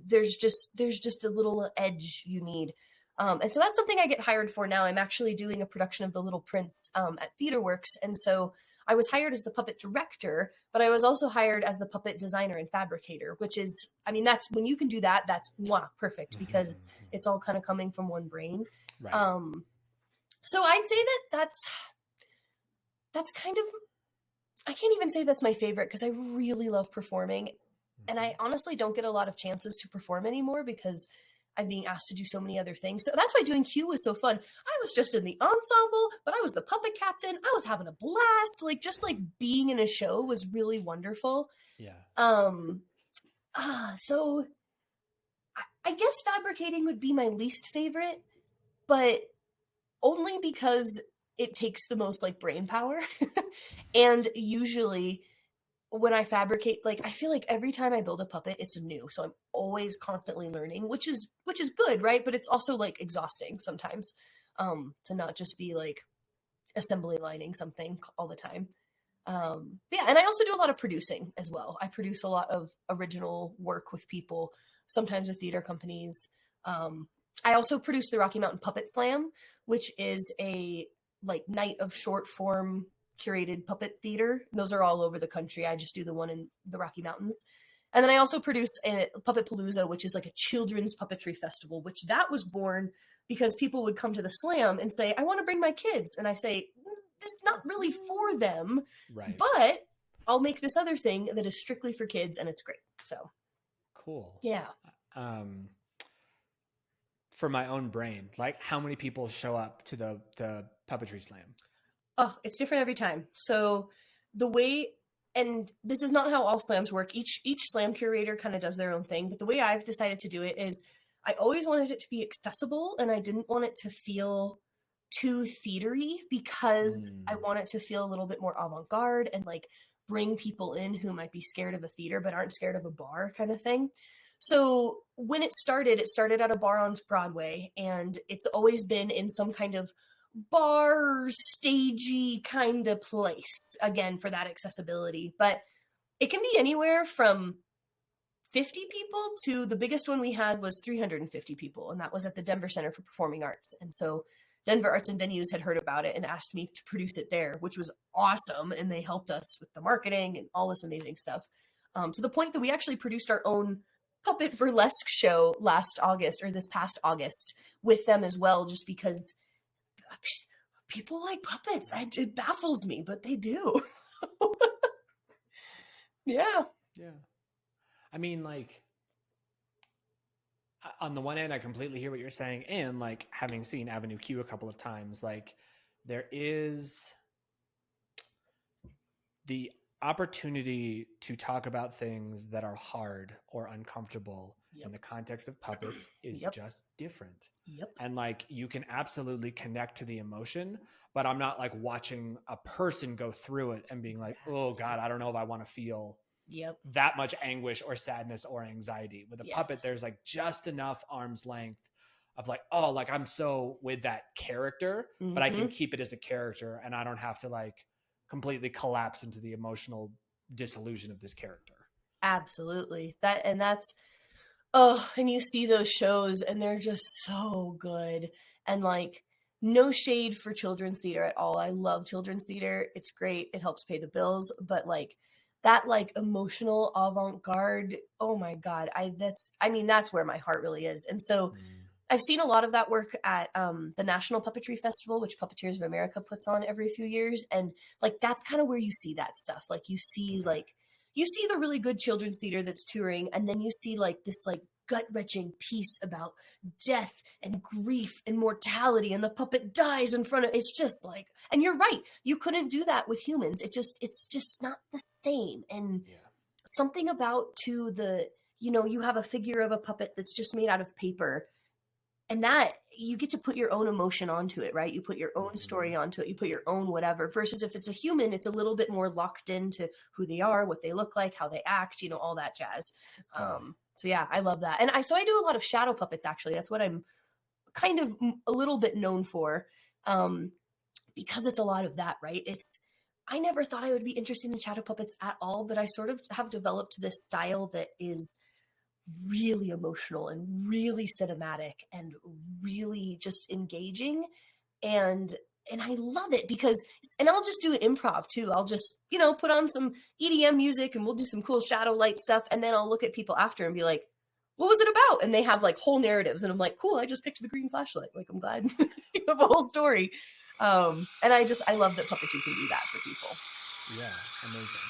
Speaker 2: There's just a little edge you need. And so that's something I get hired for now. I'm actually doing a production of The Little Prince at TheatreWorks. And so I was hired as the puppet director, but I was also hired as the puppet designer and fabricator, which is, I mean, that's when you can do that, that's perfect, because it's all kind of coming from one brain. Right. So I'd say that's kind of, I can't even say that's my favorite, because I really love performing. And I honestly don't get a lot of chances to perform anymore because I'm being asked to do so many other things. So that's why doing Q was so fun. I was just in the ensemble, but I was the puppet captain. I was having a blast. Like, just like being in a show was really wonderful. Yeah. So I guess fabricating would be my least favorite, but only because it takes the most like brain power. And usually when I fabricate, like, I feel like every time I build a puppet, it's new. So I'm always constantly learning, which is good, right? But it's also like exhausting sometimes, to not just be like assembly lining something all the time. Yeah. And I also do a lot of producing as well. I produce a lot of original work with people, sometimes with theater companies. I also produce the Rocky Mountain Puppet Slam, which is a like night of short form curated puppet theater. Those are all over the country. I just do the one in the Rocky Mountains. And then I also produce a Puppet Palooza, which is like a children's puppetry festival, which that was born because people would come to the slam and say, I want to bring my kids. And I say, this is not really for them, right, but I'll make this other thing that is strictly for kids, and it's great. So
Speaker 1: cool.
Speaker 2: yeah.
Speaker 1: For my own brain, like how many people show up to the puppetry slam?
Speaker 2: Oh, it's different every time. So the way, and this is not how all slams work. Each slam curator kind of does their own thing, but the way I've decided to do it is I always wanted it to be accessible, and I didn't want it to feel too theatery, because I want it to feel a little bit more avant-garde and like bring people in who might be scared of a theater but aren't scared of a bar kind of thing. So when it started at a bar on Broadway, and it's always been in some kind of bar, stagey kind of place, again, for that accessibility. But it can be anywhere from 50 people to the biggest one we had was 350 people, and that was at the Denver Center for Performing Arts. And so Denver Arts and Venues had heard about it and asked me to produce it there, which was awesome. And they helped us with the marketing and all this amazing stuff, to the point that we actually produced our own puppet burlesque show this past August with them as well, just because people like puppets. It baffles me, but they do. Yeah.
Speaker 1: I mean, like, on the one hand, I completely hear what you're saying, and like having seen Avenue Q a couple of times, like there is the opportunity to talk about things that are hard or uncomfortable in the context of puppets is just different. And like, you can absolutely connect to the emotion, but I'm not like watching a person go through it and being like, oh God, I don't know if I want to feel that much anguish or sadness or anxiety. With a puppet, there's like just enough arm's length of like, oh, like I'm so with that character, but I can keep it as a character, and I don't have to like completely collapse into the emotional disillusion of this character.
Speaker 2: Absolutely. And you see those shows and they're just so good. And like, no shade for children's theater at all. I love children's theater. It's great. It helps pay the bills, but like that, like emotional avant-garde, oh my God. That's where my heart really is. And so I've seen a lot of that work at the National Puppetry Festival, which Puppeteers of America puts on every few years. And like, that's kind of where you see that stuff. Like you see the really good children's theater that's touring, and then you see like this like gut-wrenching piece about death and grief and mortality, and the puppet dies in front of, it's just like, and you're right, you couldn't do that with humans. It's just not the same. And something about you have a figure of a puppet that's just made out of paper, and that you get to put your own emotion onto it, right? You put your own story onto it. You put your own whatever, versus if it's a human, it's a little bit more locked into who they are, what they look like, how they act, all that jazz. So yeah, I love that. And I do a lot of shadow puppets, actually. That's what I'm kind of a little bit known for, because it's a lot of that, right? I never thought I would be interested in shadow puppets at all, but I sort of have developed this style that is really emotional and really cinematic and really just engaging, and I love it because, and I'll just do improv too. I'll just put on some EDM music and we'll do some cool shadow light stuff, and then I'll look at people after and be like, what was it about? And they have like whole narratives, and I'm like, cool, I just picked the green flashlight. Like, I'm glad you have a whole story. And I love that puppetry can do that for people.
Speaker 1: Yeah, amazing.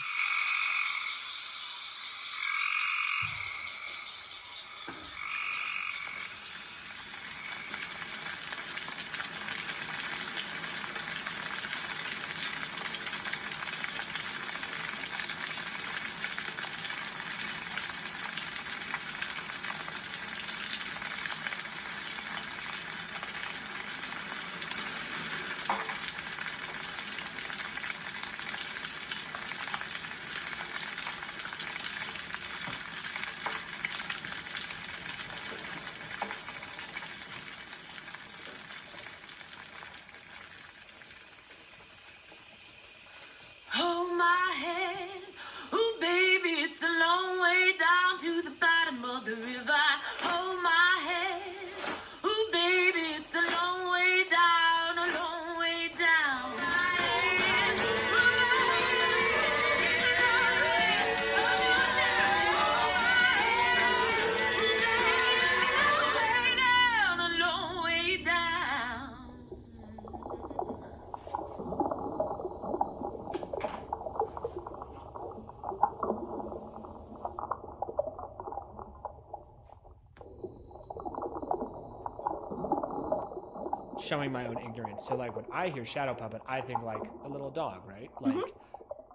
Speaker 1: showing my own ignorance. So like when I hear shadow puppet, I think like a little dog, right? Like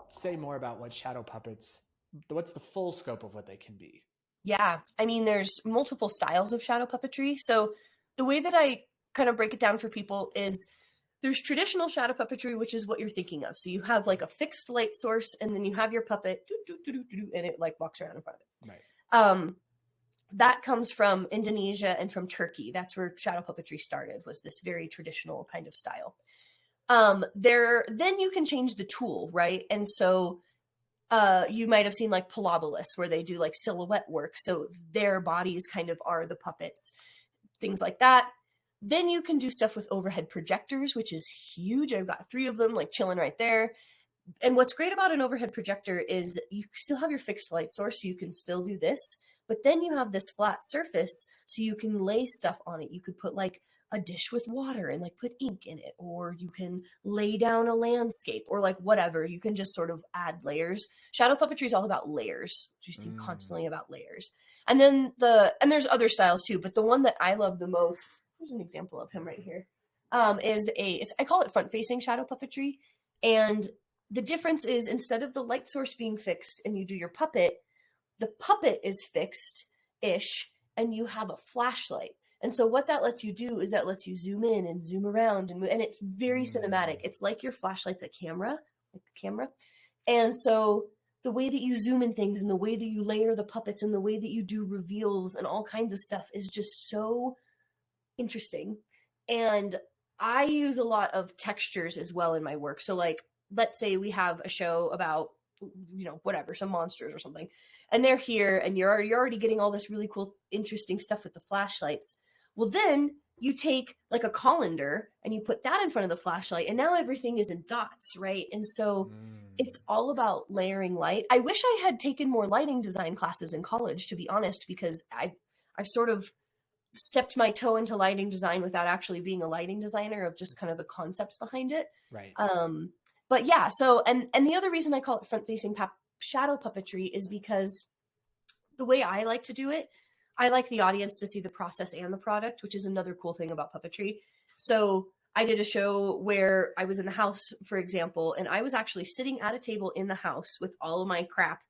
Speaker 1: say more about what shadow puppets, what's the full scope of what they can be?
Speaker 2: Yeah. I mean, there's multiple styles of shadow puppetry. So the way that I kind of break it down for people is there's traditional shadow puppetry, which is what you're thinking of. So you have like a fixed light source, and then you have your puppet, and it like walks around in front of it.
Speaker 1: Right.
Speaker 2: That comes from Indonesia and from Turkey. That's where shadow puppetry started, was this very traditional kind of style. Then you can change the tool, right? And so you might have seen like Palooza, where they do like silhouette work. So their bodies kind of are the puppets, things like that. Then you can do stuff with overhead projectors, which is huge. I've got 3 of them like chilling right there. And what's great about an overhead projector is you still have your fixed light source, so you can still do this, but then you have this flat surface, so you can lay stuff on it. You could put like a dish with water and like put ink in it, or you can lay down a landscape, or like whatever. You can just sort of add layers. Shadow puppetry is all about layers. Just think constantly about layers. And then there's other styles too, but the one that I love the most, there's an example of him right here, I call it front-facing shadow puppetry. And the difference is, instead of the light source being fixed and you do your puppet, the puppet is fixed-ish and you have a flashlight. And so what that lets you do is that lets you zoom in and zoom around, and it's very cinematic. It's like your flashlight's a camera, like the camera. And so the way that you zoom in things, and the way that you layer the puppets, and the way that you do reveals and all kinds of stuff is just so interesting. And I use a lot of textures as well in my work. So like, let's say we have a show about, whatever, some monsters or something, and they're here, and you're already getting all this really cool, interesting stuff with the flashlights. Well, then you take like a colander and you put that in front of the flashlight, and now everything is in dots, right? And so it's all about layering light. I wish I had taken more lighting design classes in college, to be honest, because I've sort of stepped my toe into lighting design without actually being a lighting designer, of just kind of the concepts behind it.
Speaker 1: Right.
Speaker 2: But yeah, so, and the other reason I call it front-facing shadow puppetry is because the way I like to do it, I like the audience to see the process and the product, which is another cool thing about puppetry. So I did a show where I was in the house, for example, and I was actually sitting at a table in the house with all of my crap,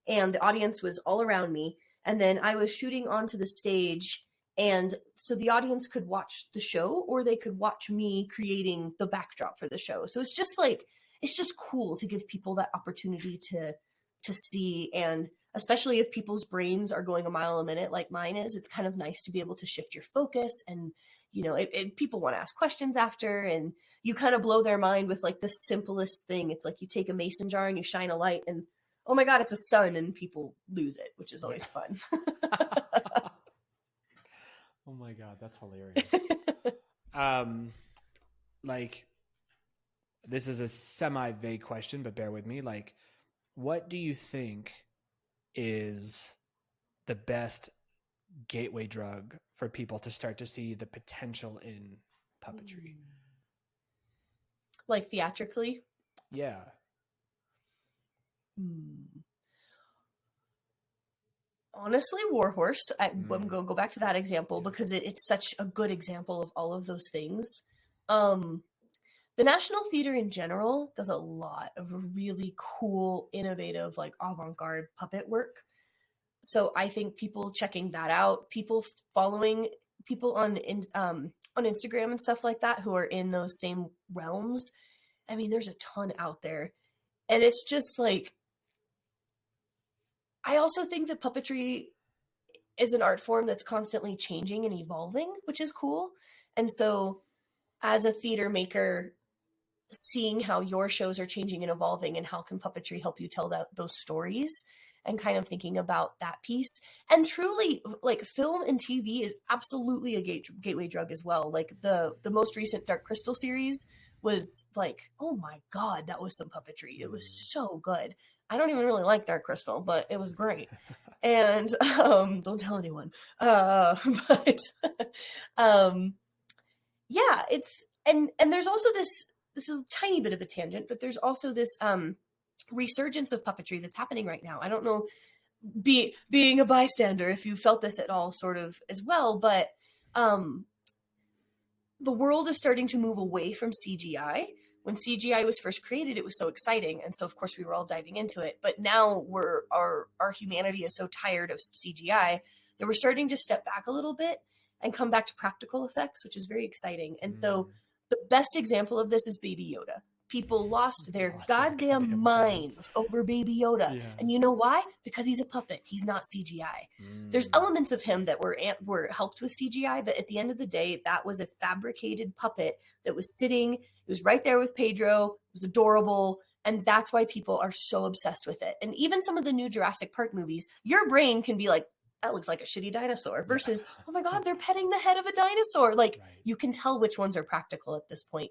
Speaker 2: and the audience was all around me. And then I was shooting onto the stage, and so the audience could watch the show, or they could watch me creating the backdrop for the show. So it's just like, it's just cool to give people that opportunity to see. And especially if people's brains are going a mile a minute like mine is, it's kind of nice to be able to shift your focus. And, people want to ask questions after, and you kind of blow their mind with like the simplest thing. It's like you take a mason jar and you shine a light, and oh my God, it's a sun, and people lose it, which is always fun.
Speaker 1: Oh my God, that's hilarious. Like, this is a semi-vague question, but bear with me. Like, what do you think is the best gateway drug for people to start to see the potential in puppetry?
Speaker 2: Like theatrically?
Speaker 1: Yeah.
Speaker 2: Honestly, Warhorse. I'm going to go back to that example because it's such a good example of all of those things. The National Theater in general does a lot of really cool, innovative, like avant-garde puppet work. So I think people checking that out, people following people on Instagram and stuff like that who are in those same realms. I mean, there's a ton out there. And it's just like, I also think that puppetry is an art form that's constantly changing and evolving, which is cool. And so as a theater maker, seeing how your shows are changing and evolving, and how can puppetry help you tell those stories, and kind of thinking about that piece. And truly, like, film and TV is absolutely a gateway drug as well. Like the most recent Dark Crystal series was like, oh my God, that was some puppetry. It was so good. I don't even really like Dark Crystal, but it was great. And don't tell anyone. But yeah, it's and there's also this is a tiny bit of a tangent, but there's also this resurgence of puppetry that's happening right now. I don't know, being a bystander, if you felt this at all sort of as well, but the world is starting to move away from CGI. When CGI was first created, it was so exciting. And so, of course, we were all diving into it. But now our humanity is so tired of CGI that we're starting to step back a little bit and come back to practical effects, which is very exciting. And so the best example of this is Baby Yoda. People lost their goddamn minds over Baby Yoda. Yeah. And you know why? Because he's a puppet. He's not CGI. There's elements of him that were helped with CGI, but at the end of the day, that was a fabricated puppet that was sitting. It was right there with Pedro. It was adorable. And that's why people are so obsessed with it. And even some of the new Jurassic Park movies, your brain can be like, that looks like a shitty dinosaur versus, oh my God, they're petting the head of a dinosaur. Like you can tell which ones are practical at this point.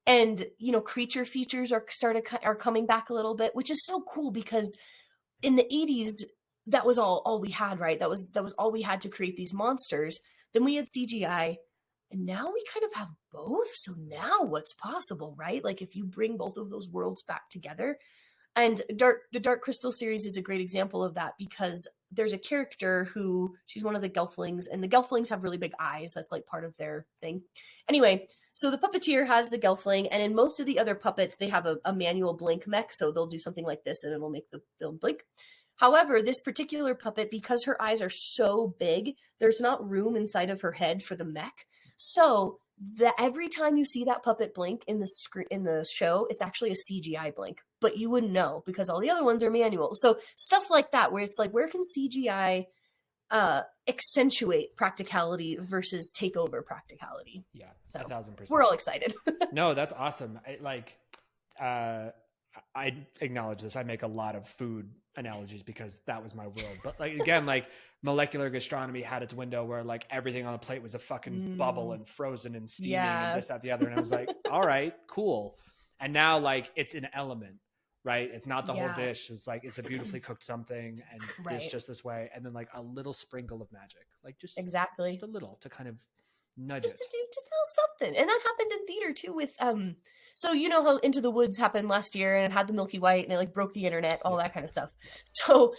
Speaker 2: And, you know, creature features are coming back a little bit, which is so cool because in the 80s, that was all we had, right? That was all we had to create these monsters. Then we had CGI, and now we kind of have both. So now what's possible, right? Like if you bring both of those worlds back together. And the Dark Crystal series is a great example of that because there's a character who, she's one of the Gelflings, and the Gelflings have really big eyes. That's like part of their thing. Anyway, so the puppeteer has the Gelfling, and in most of the other puppets, they have a manual blink mech. So they'll do something like this and it'll make they'll blink. However, this particular puppet, because her eyes are so big, there's not room inside of her head for the mech. So that every time you see that puppet blink in the show, it's actually a CGI blink, but you wouldn't know because all the other ones are manual. So stuff like that, where it's like, where can CGI accentuate practicality versus take over practicality?
Speaker 1: Yeah,
Speaker 2: so
Speaker 1: 1,000%.
Speaker 2: We're all excited.
Speaker 1: No, that's awesome. I acknowledge this. I make a lot of food analogies because that was my world. But like, again, like molecular gastronomy had its window where like everything on the plate was a fucking bubble and frozen and steaming and this, that, the other. And I was like, all right, cool. And now like it's an element, right? It's not the whole dish. It's like, it's a beautifully cooked something and dish just this way. And then like a little sprinkle of magic, like just just a little to kind of nudge
Speaker 2: just
Speaker 1: it.
Speaker 2: to do just a little something. And that happened in theater too with so you know how Into the Woods happened last year and it had the Milky White and it like broke the internet, all that kind of stuff. So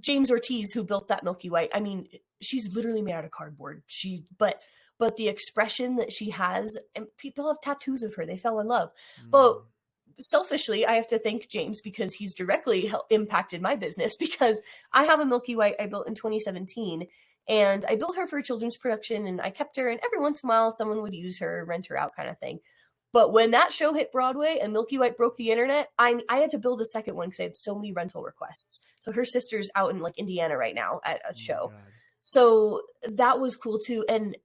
Speaker 2: James Ortiz, who built that Milky White, I mean, she's literally made out of cardboard. But the expression that she has, and people have tattoos of her, they fell in love. But selfishly, I have to thank James because he's directly impacted my business because I have a Milky White I built in 2017. And I built her for a children's production and I kept her, and every once in a while someone would use her, rent her out kind of thing. But when that show hit Broadway and Milky White broke the internet, I had to build a second one because I had so many rental requests. So her sister's out in like Indiana right now at a show. So that was cool too. And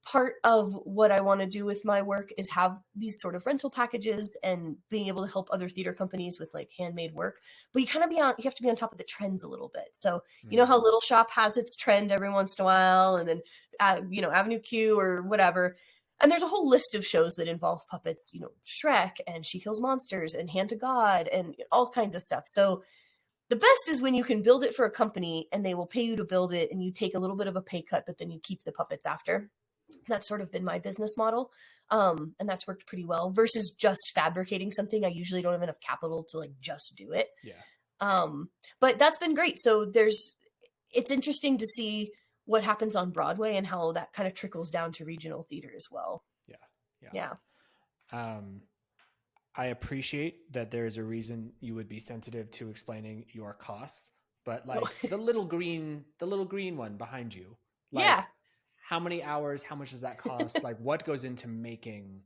Speaker 2: part of what I want to do with my work is have these sort of rental packages and being able to help other theater companies with like handmade work. But you have to be on top of the trends a little bit. So, you know how Little Shop has its trend every once in a while, and then, Avenue Q or whatever. And there's a whole list of shows that involve puppets, Shrek and She Kills Monsters and Hand to God and all kinds of stuff. So the best is when you can build it for a company and they will pay you to build it and you take a little bit of a pay cut, but then you keep the puppets after. That's sort of been my business model. And that's worked pretty well versus just fabricating something. I usually don't have enough capital to like just do it. Yeah. But that's been great. So it's interesting to see what happens on Broadway and how that kind of trickles down to regional theater as well. Yeah.
Speaker 1: I appreciate that there's a reason you would be sensitive to explaining your costs, but like the little green one behind you. Like, how many hours? How much does that cost? Like, what goes into making?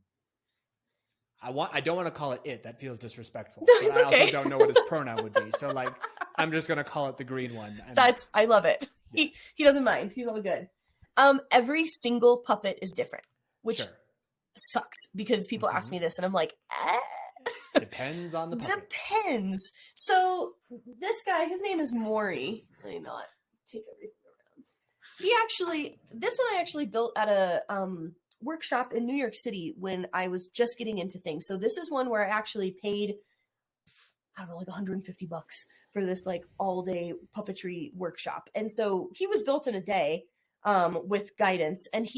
Speaker 1: I don't want to call it. That feels disrespectful.
Speaker 2: No,
Speaker 1: but I also don't know what his pronoun would be. So, like, I'm just gonna call it the green one.
Speaker 2: I love it. Yes. He doesn't mind. He's all good. Every single puppet is different, which sucks because people ask me this, and I'm like,
Speaker 1: depends on the puppet.
Speaker 2: Depends. So this guy, his name is Maury. Let me not take everything. This one I actually built at a workshop in New York City when I was just getting into things. So this is one where I actually paid, I don't know, like $150 for this like all day puppetry workshop. And so he was built in a day with guidance. And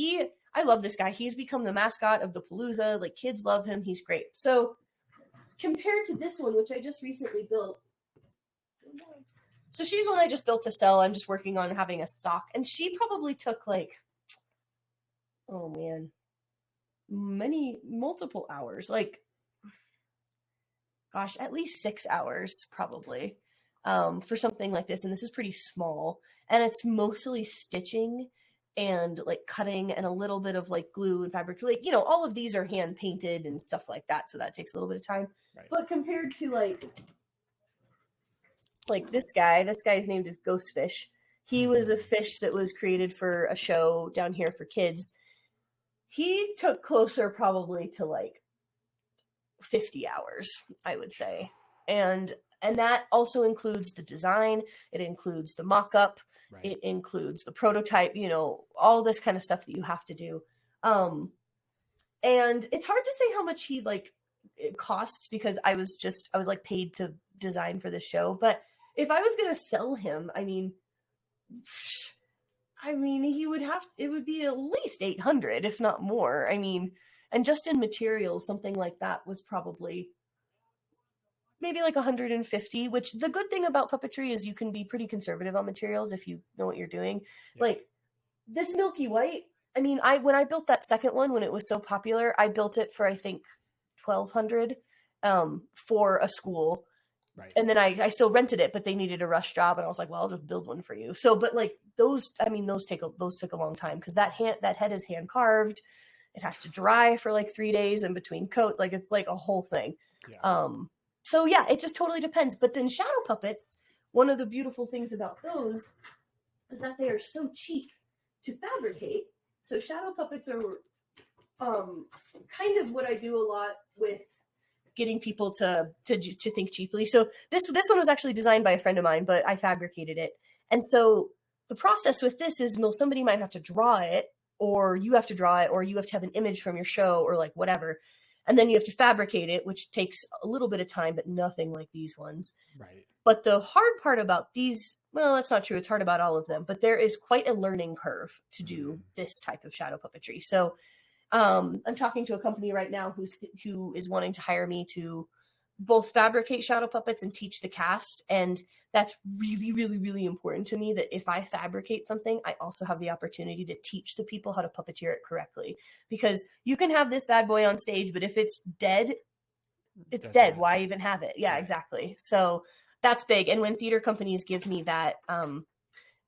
Speaker 2: I love this guy. He's become the mascot of the Palooza. Like kids love him. He's great. So compared to this one, which I just recently built, so she's one I just built to sell. I'm just working on having a stock. And she probably took like oh man, multiple hours, like, gosh, at least 6 hours probably, for something like this. And this is pretty small, and it's mostly stitching and like cutting and a little bit of like glue and fabric. Like, you know, all of these are hand painted and stuff like that. So that takes a little bit of time.
Speaker 1: Right.
Speaker 2: But compared to like this guy's name is Ghostfish. He was a fish that was created for a show down here for kids. He took closer probably to like 50 hours, I would say. And that also includes the design. It includes the mock-up. Right. It includes the prototype, you know, all this kind of stuff that you have to do. And it's hard to say how much it costs, because I was like paid to design for this show. But if I was going to sell him, I mean, it would be at least 800, if not more. I mean, and just in materials, something like that was probably maybe like 150, which the good thing about puppetry is you can be pretty conservative on materials if you know what you're doing. Yeah. Like this Milky White, I mean, when I built that second one, when it was so popular, I built it for, I think, 1,200 for a school. Right. And then I still rented it, but they needed a rush job, and I was like, well, I'll just build one for you. So, but like those took a long time, because that head is hand carved. It has to dry for like 3 days in between coats. Like it's like a whole thing. Yeah. So yeah, it just totally depends. But then shadow puppets, one of the beautiful things about those is that they are so cheap to fabricate. So shadow puppets are kind of what I do a lot with getting people to think cheaply. So this one was actually designed by a friend of mine, but I fabricated it. And so the process with this is, somebody might have to draw it, or you have to draw it, or you have to have an image from your show, or like whatever. And then you have to fabricate it, which takes a little bit of time, but nothing like these ones. Right. But the hard part about these, well, that's not true. It's hard about all of them, but there is quite a learning curve to do this type of shadow puppetry. So I'm talking to a company right now who is wanting to hire me to both fabricate shadow puppets and teach the cast. And that's really, really, really important to me, that if I fabricate something, I also have the opportunity to teach the people how to puppeteer it correctly. Because you can have this bad boy on stage, but if it's dead, it's dead. Why even have it? Yeah, exactly. So that's big. And when theater companies give me that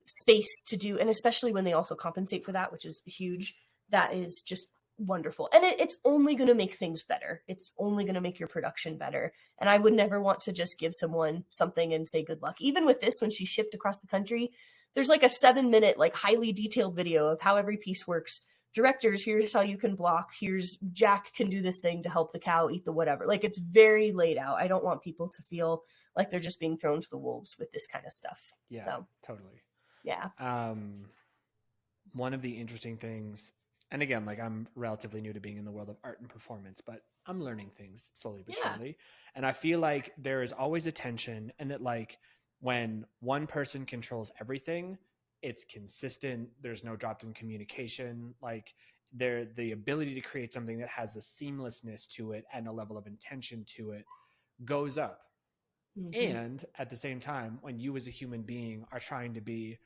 Speaker 2: space to do, and especially when they also compensate for that, which is huge, that is just wonderful. And it's only going to make things better. It's only going to make your production better. And I would never want to just give someone something and say good luck. Even with this, when she shipped across the country, there's like a 7-minute, like highly detailed video of how every piece works. Directors, here's how you can block. Here's Jack can do this thing to help the cow eat the whatever. Like, it's very laid out. I don't want people to feel like they're just being thrown to the wolves with this kind of stuff.
Speaker 1: Yeah,
Speaker 2: so,
Speaker 1: totally.
Speaker 2: Yeah.
Speaker 1: One of the interesting things, and again, like, I'm relatively new to being in the world of art and performance, but I'm learning things slowly but surely. And I feel like there is always a tension, and that, like, when one person controls everything, it's consistent. There's no dropped in communication. Like, the ability to create something that has a seamlessness to it and a level of intention to it goes up. Mm-hmm. And at the same time, when you as a human being are trying to be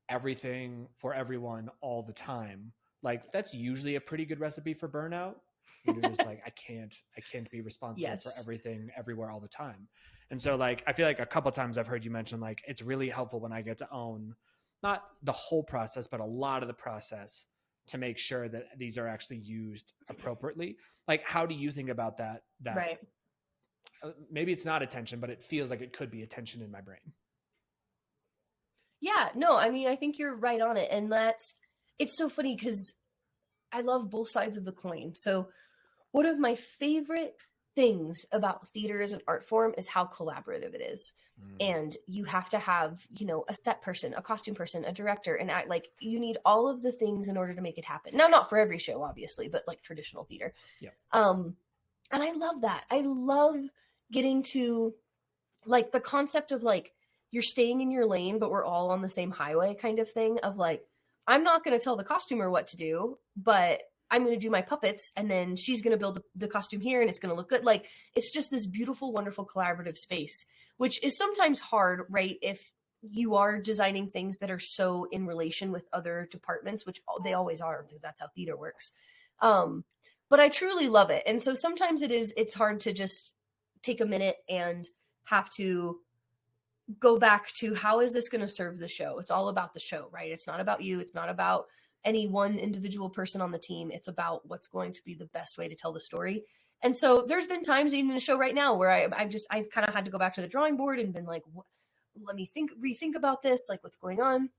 Speaker 1: everything for everyone all the time, like, that's usually a pretty good recipe for burnout. You're just like, I can't be responsible for everything everywhere all the time. And so, like, I feel like a couple of times I've heard you mention, like, it's really helpful when I get to own not the whole process, but a lot of the process to make sure that these are actually used appropriately. Like, how do you think about that?
Speaker 2: Right.
Speaker 1: Maybe it's not attention, but it feels like it could be attention in my brain.
Speaker 2: Yeah, no, I mean, I think you're right on it. And it's so funny because I love both sides of the coin. So one of my favorite things about theater as an art form is how collaborative it is. And you have to have, a set person, a costume person, a director, and you need all of the things in order to make it happen. Now, not for every show, obviously, but like traditional theater. Yeah. And I love that. I love getting to, like, the concept of, like, you're staying in your lane, but we're all on the same highway kind of thing of, like, I'm not going to tell the costumer what to do, but I'm going to do my puppets, and then she's going to build the costume here, and it's going to look good. Like, it's just this beautiful, wonderful collaborative space, which is sometimes hard, right? If you are designing things that are so in relation with other departments, which they always are, because that's how theater works. But I truly love it. And so sometimes it's hard to just take a minute and have to go back to, how is this going to serve the show? It's all about the show, right? It's not about you. It's not about any one individual person on the team. It's about what's going to be the best way to tell the story. And so there's been times even in the show right now where I've kind of had to go back to the drawing board and been like, let me rethink about this, like what's going on.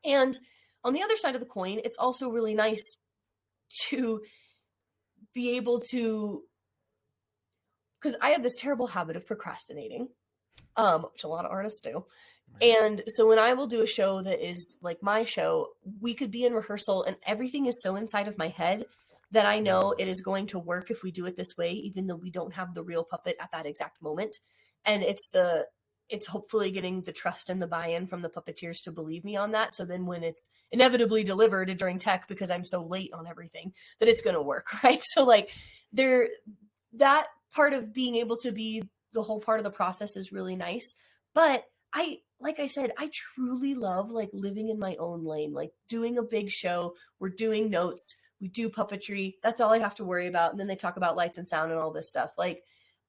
Speaker 2: And on the other side of the coin, it's also really nice to be able to, because I have this terrible habit of procrastinating, which a lot of artists do. And so when I will do a show that is like my show, we could be in rehearsal and everything is so inside of my head that I know it is going to work if we do it this way, even though we don't have the real puppet at that exact moment. And it's hopefully getting the trust and the buy-in from the puppeteers to believe me on that. So then when it's inevitably delivered during tech, because I'm so late on everything, that it's going to work, right? So like that part of being able to be the whole part of the process is really nice. But like I said, I truly love like living in my own lane, like doing a big show. We're doing notes, we do puppetry. That's all I have to worry about. And then they talk about lights and sound and all this stuff. Like,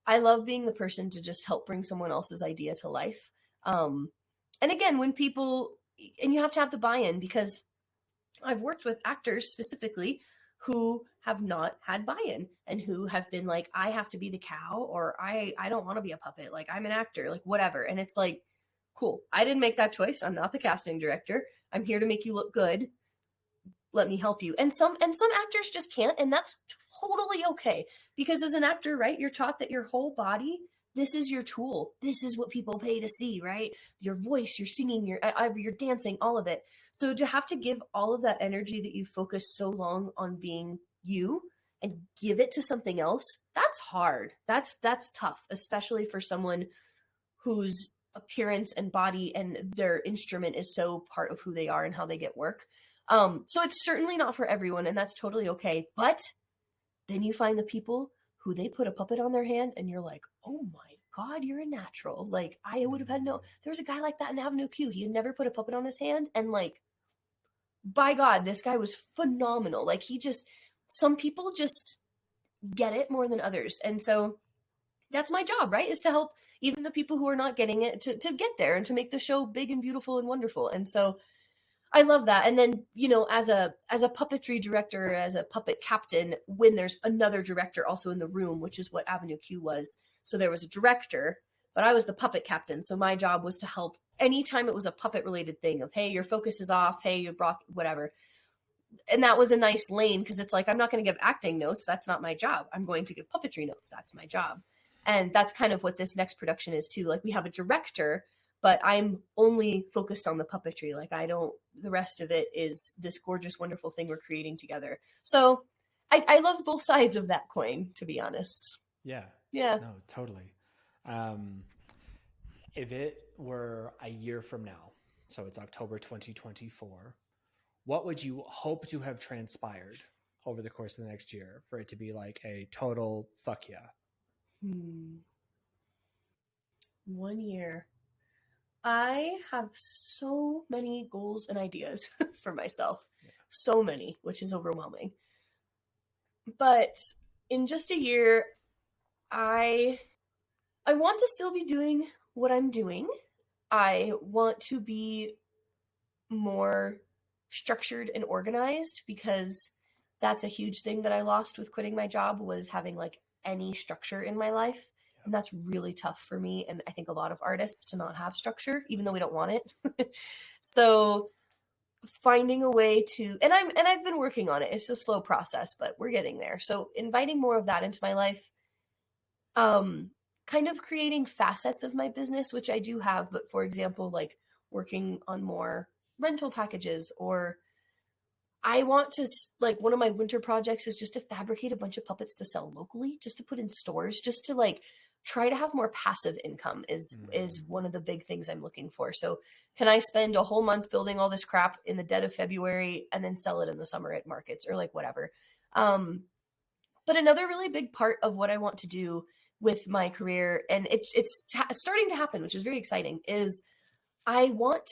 Speaker 2: I love being the person to just help bring someone else's idea to life. And again, when people, and you have to have the buy-in, because I've worked with actors specifically who have not had buy-in and who have been like, I have to be the cow, or I don't want to be a puppet. Like, I'm an actor, like whatever. And it's like, cool. I didn't make that choice. I'm not the casting director. I'm here to make you look good. Let me help you. And some actors just can't. And that's totally okay. Because as an actor, right, you're taught that your whole body, this is your tool. This is what people pay to see, right? Your voice, your singing, your dancing, all of it. So to have to give all of that energy that you focus so long on being you and give it to something else, that's hard. That's tough, especially for someone whose appearance and body and their instrument is so part of who they are and how they get work. So it's certainly not for everyone, and that's totally okay. But then you find the people who they put a puppet on their hand and you're like, oh my God, you're a natural. Like, I would have had there was a guy like that in Avenue Q. He had never put a puppet on his hand. And like, by God, this guy was phenomenal. Like, some people just get it more than others. And so that's my job, right? Is to help even the people who are not getting it to get there and to make the show big and beautiful and wonderful. And so I love that. And then, as a puppetry director, as a puppet captain, when there's another director also in the room, which is what Avenue Q was. So there was a director, but I was the puppet captain. So my job was to help anytime it was a puppet related thing of, hey, your focus is off. Hey, you brought whatever. And that was a nice lane, because it's like, I'm not going to give acting notes. That's not my job. I'm going to give puppetry notes. That's my job. And that's kind of what this next production is too. Like, we have a director, but I'm only focused on the puppetry. Like, the rest of it is this gorgeous, wonderful thing we're creating together. So I love both sides of that coin, to be honest.
Speaker 4: Yeah.
Speaker 2: Yeah.
Speaker 4: No, totally. If it were a year from now, so it's October 2024, what would you hope to have transpired over the course of the next year for it to be like a total fuck yeah?
Speaker 2: 1 year. I have so many goals and ideas for myself. Yeah. So many, which is overwhelming. But in just a year, I want to still be doing what I'm doing. I want to be more structured and organized, because that's a huge thing that I lost with quitting my job, was having like any structure in my life. And that's really tough for me. And I think a lot of artists, to not have structure, even though we don't want it. So finding a way to, and I've been working on it. It's a slow process, but we're getting there. So inviting more of that into my life, kind of creating facets of my business, which I do have, but for example, like working on more rental packages, or I want to, like, one of my winter projects is just to fabricate a bunch of puppets to sell locally, just to put in stores, just to like try to have more passive income is one of the big things I'm looking for. So can I spend a whole month building all this crap in the dead of February and then sell it in the summer at markets or like whatever? But another really big part of what I want to do with my career, and it's starting to happen, which is very exciting, is I want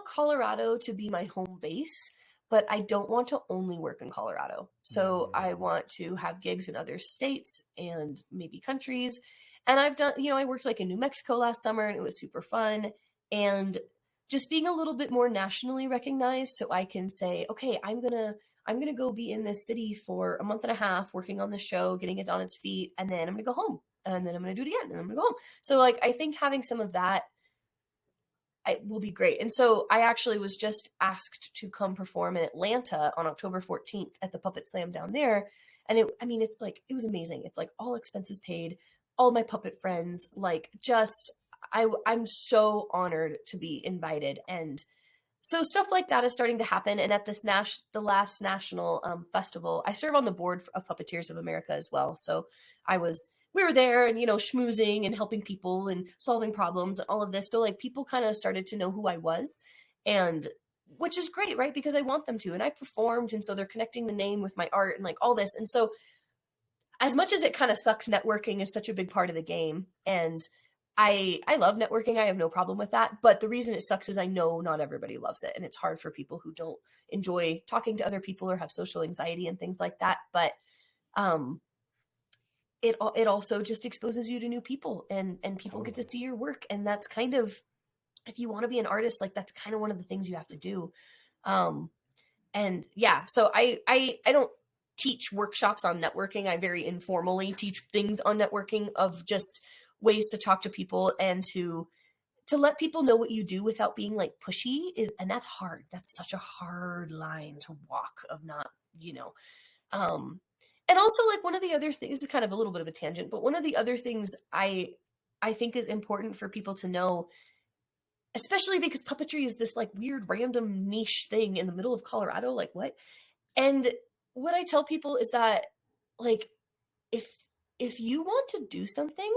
Speaker 2: Colorado to be my home base, but I don't want to only work in Colorado. So I want to have gigs in other states and maybe countries. And I've done, I worked like in New Mexico last summer and it was super fun. And just being a little bit more nationally recognized so I can say, okay, I'm going to go be in this city for a month and a half working on the show, getting it on its feet, and then I'm going to go home. And then I'm going to do it again, and I'm going to go home. So like I think having some of that will be great. And so I actually was just asked to come perform in Atlanta on October 14th at the Puppet Slam down there. And it was amazing. It's like all expenses paid, all my puppet friends, like just, I'm so honored to be invited. And so stuff like that is starting to happen. And at this the last national festival, I serve on the board of Puppeteers of America as well. So we were there and, schmoozing and helping people and solving problems and all of this. So like people kind of started to know who I was, and which is great, right? Because I want them to. And I performed. And so they're connecting the name with my art and like all this. And so as much as it kind of sucks, networking is such a big part of the game. And I love networking. I have no problem with that. But the reason it sucks is I know not everybody loves it. And it's hard for people who don't enjoy talking to other people or have social anxiety and things like that. But, it also just exposes you to new people and people get to see your work. And that's kind of, if you want to be an artist, like that's kind of one of the things you have to do. And yeah, so I don't teach workshops on networking. I very informally teach things on networking of just ways to talk to people and to let people know what you do without being like pushy and that's hard. That's such a hard line to walk of not, and also like one of the other things, this is kind of a little bit of a tangent, but one of the other things I think is important for people to know, especially because puppetry is this like weird random niche thing in the middle of Colorado, like what? And what I tell people is that like, if you want to do something,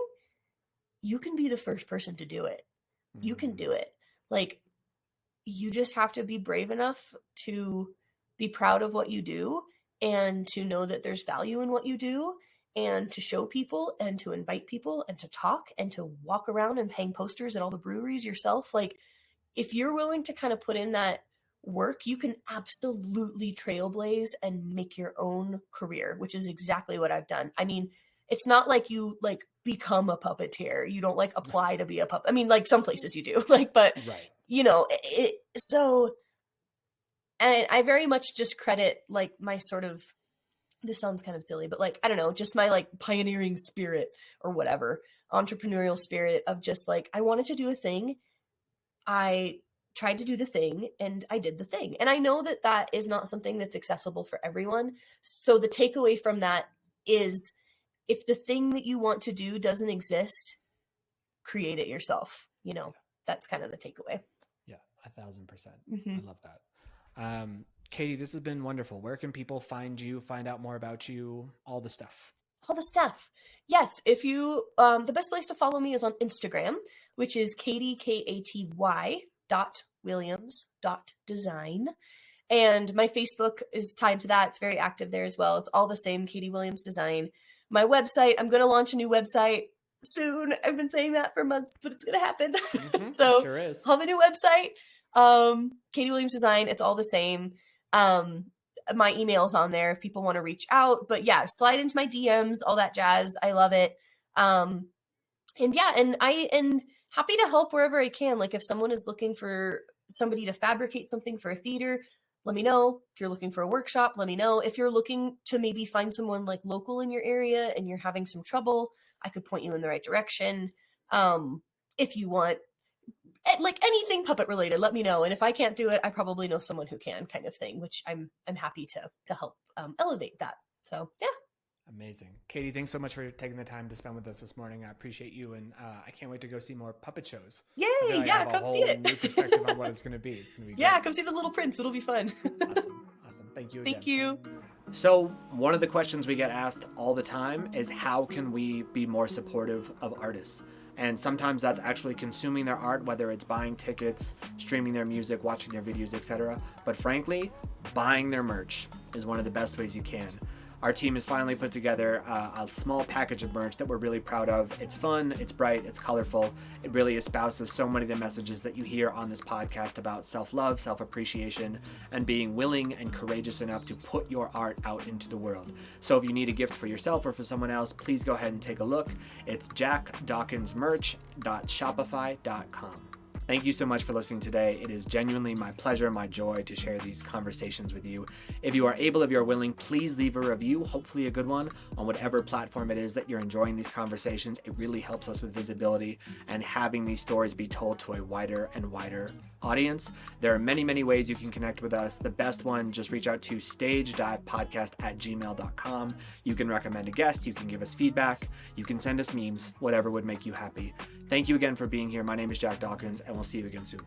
Speaker 2: you can be the first person to do it. You can do it. Like, you just have to be brave enough to be proud of what you do and to know that there's value in what you do and to show people and to invite people and to talk and to walk around and hang posters at all the breweries yourself. Like, if you're willing to kind of put in that work, you can absolutely trailblaze and make your own career, which is exactly what I've done. I mean, it's not like you like become a puppeteer. You don't like apply to be a puppet. I mean, like some places you do, like, but
Speaker 4: right.
Speaker 2: So, and I very much just credit like my sort of, this sounds kind of silly, but like, I don't know, just my like pioneering spirit or whatever, entrepreneurial spirit of just like, I wanted to do a thing. I tried to do the thing and I did the thing. And I know that that is not something that's accessible for everyone. So the takeaway from that is, if the thing that you want to do doesn't exist, create it yourself. That's kind of the takeaway.
Speaker 4: Yeah, 1,000%. I love that. Katy, this has been wonderful. Where can people find you, find out more about you, all the stuff?
Speaker 2: All the stuff. Yes. If you, the best place to follow me is on Instagram, which is Katy, Katy .Williams.design. And my Facebook is tied to that. It's very active there as well. It's all the same, Katy Williams Design. My website, I'm going to launch a new website soon. I've been saying that for months, but it's going to happen. So
Speaker 4: sure is.
Speaker 2: I'll have a new website. Katy Williams Design. It's all the same. My email's on there if people want to reach out, but yeah, slide into my DMs, all that jazz. I love it. And yeah, and I am happy to help wherever I can. Like if someone is looking for somebody to fabricate something for a theater, let me know. If you're looking for a workshop, let me know. If you're looking to maybe find someone like local in your area and you're having some trouble, I could point you in the right direction. If you want like anything puppet related, let me know. And if I can't do it, I probably know someone who can, kind of thing, which I'm happy to help elevate that. So yeah.
Speaker 4: Amazing. Katy, thanks so much for taking the time to spend with us this morning. I appreciate you. And I can't wait to go see more puppet shows.
Speaker 2: Yay. Yeah. Come see it.
Speaker 4: New perspective on what it's going to be. It's going to be
Speaker 2: yeah.
Speaker 4: great.
Speaker 2: Come see The Little Prince. It'll be fun.
Speaker 4: Awesome. Thank you again.
Speaker 2: Thank you.
Speaker 1: So one of the questions we get asked all the time is how can we be more supportive of artists? And sometimes that's actually consuming their art, whether it's buying tickets, streaming their music, watching their videos, etc. But frankly, buying their merch is one of the best ways you can. our team has finally put together a small package of merch that we're really proud of. It's fun, it's bright, it's colorful. It really espouses so many of the messages that you hear on this podcast about self-love, self-appreciation, and being willing and courageous enough to put your art out into the world. So if you need a gift for yourself or for someone else, please go ahead and take a look. It's jackdawkinsmerch.shopify.com. Thank you so much for listening today. It is genuinely my pleasure, my joy to share these conversations with you. If you are able, if you're willing, please leave a review, hopefully a good one, on whatever platform it is that you're enjoying these conversations. It really helps us with visibility and having these stories be told to a wider and wider audience. There are many, many ways you can connect with us. The best one, just reach out to stagedivepodcast@gmail.com. You can recommend a guest, you can give us feedback, you can send us memes, whatever would make you happy. Thank you again for being here. My name is Jack Dawkins, and we'll see you again soon.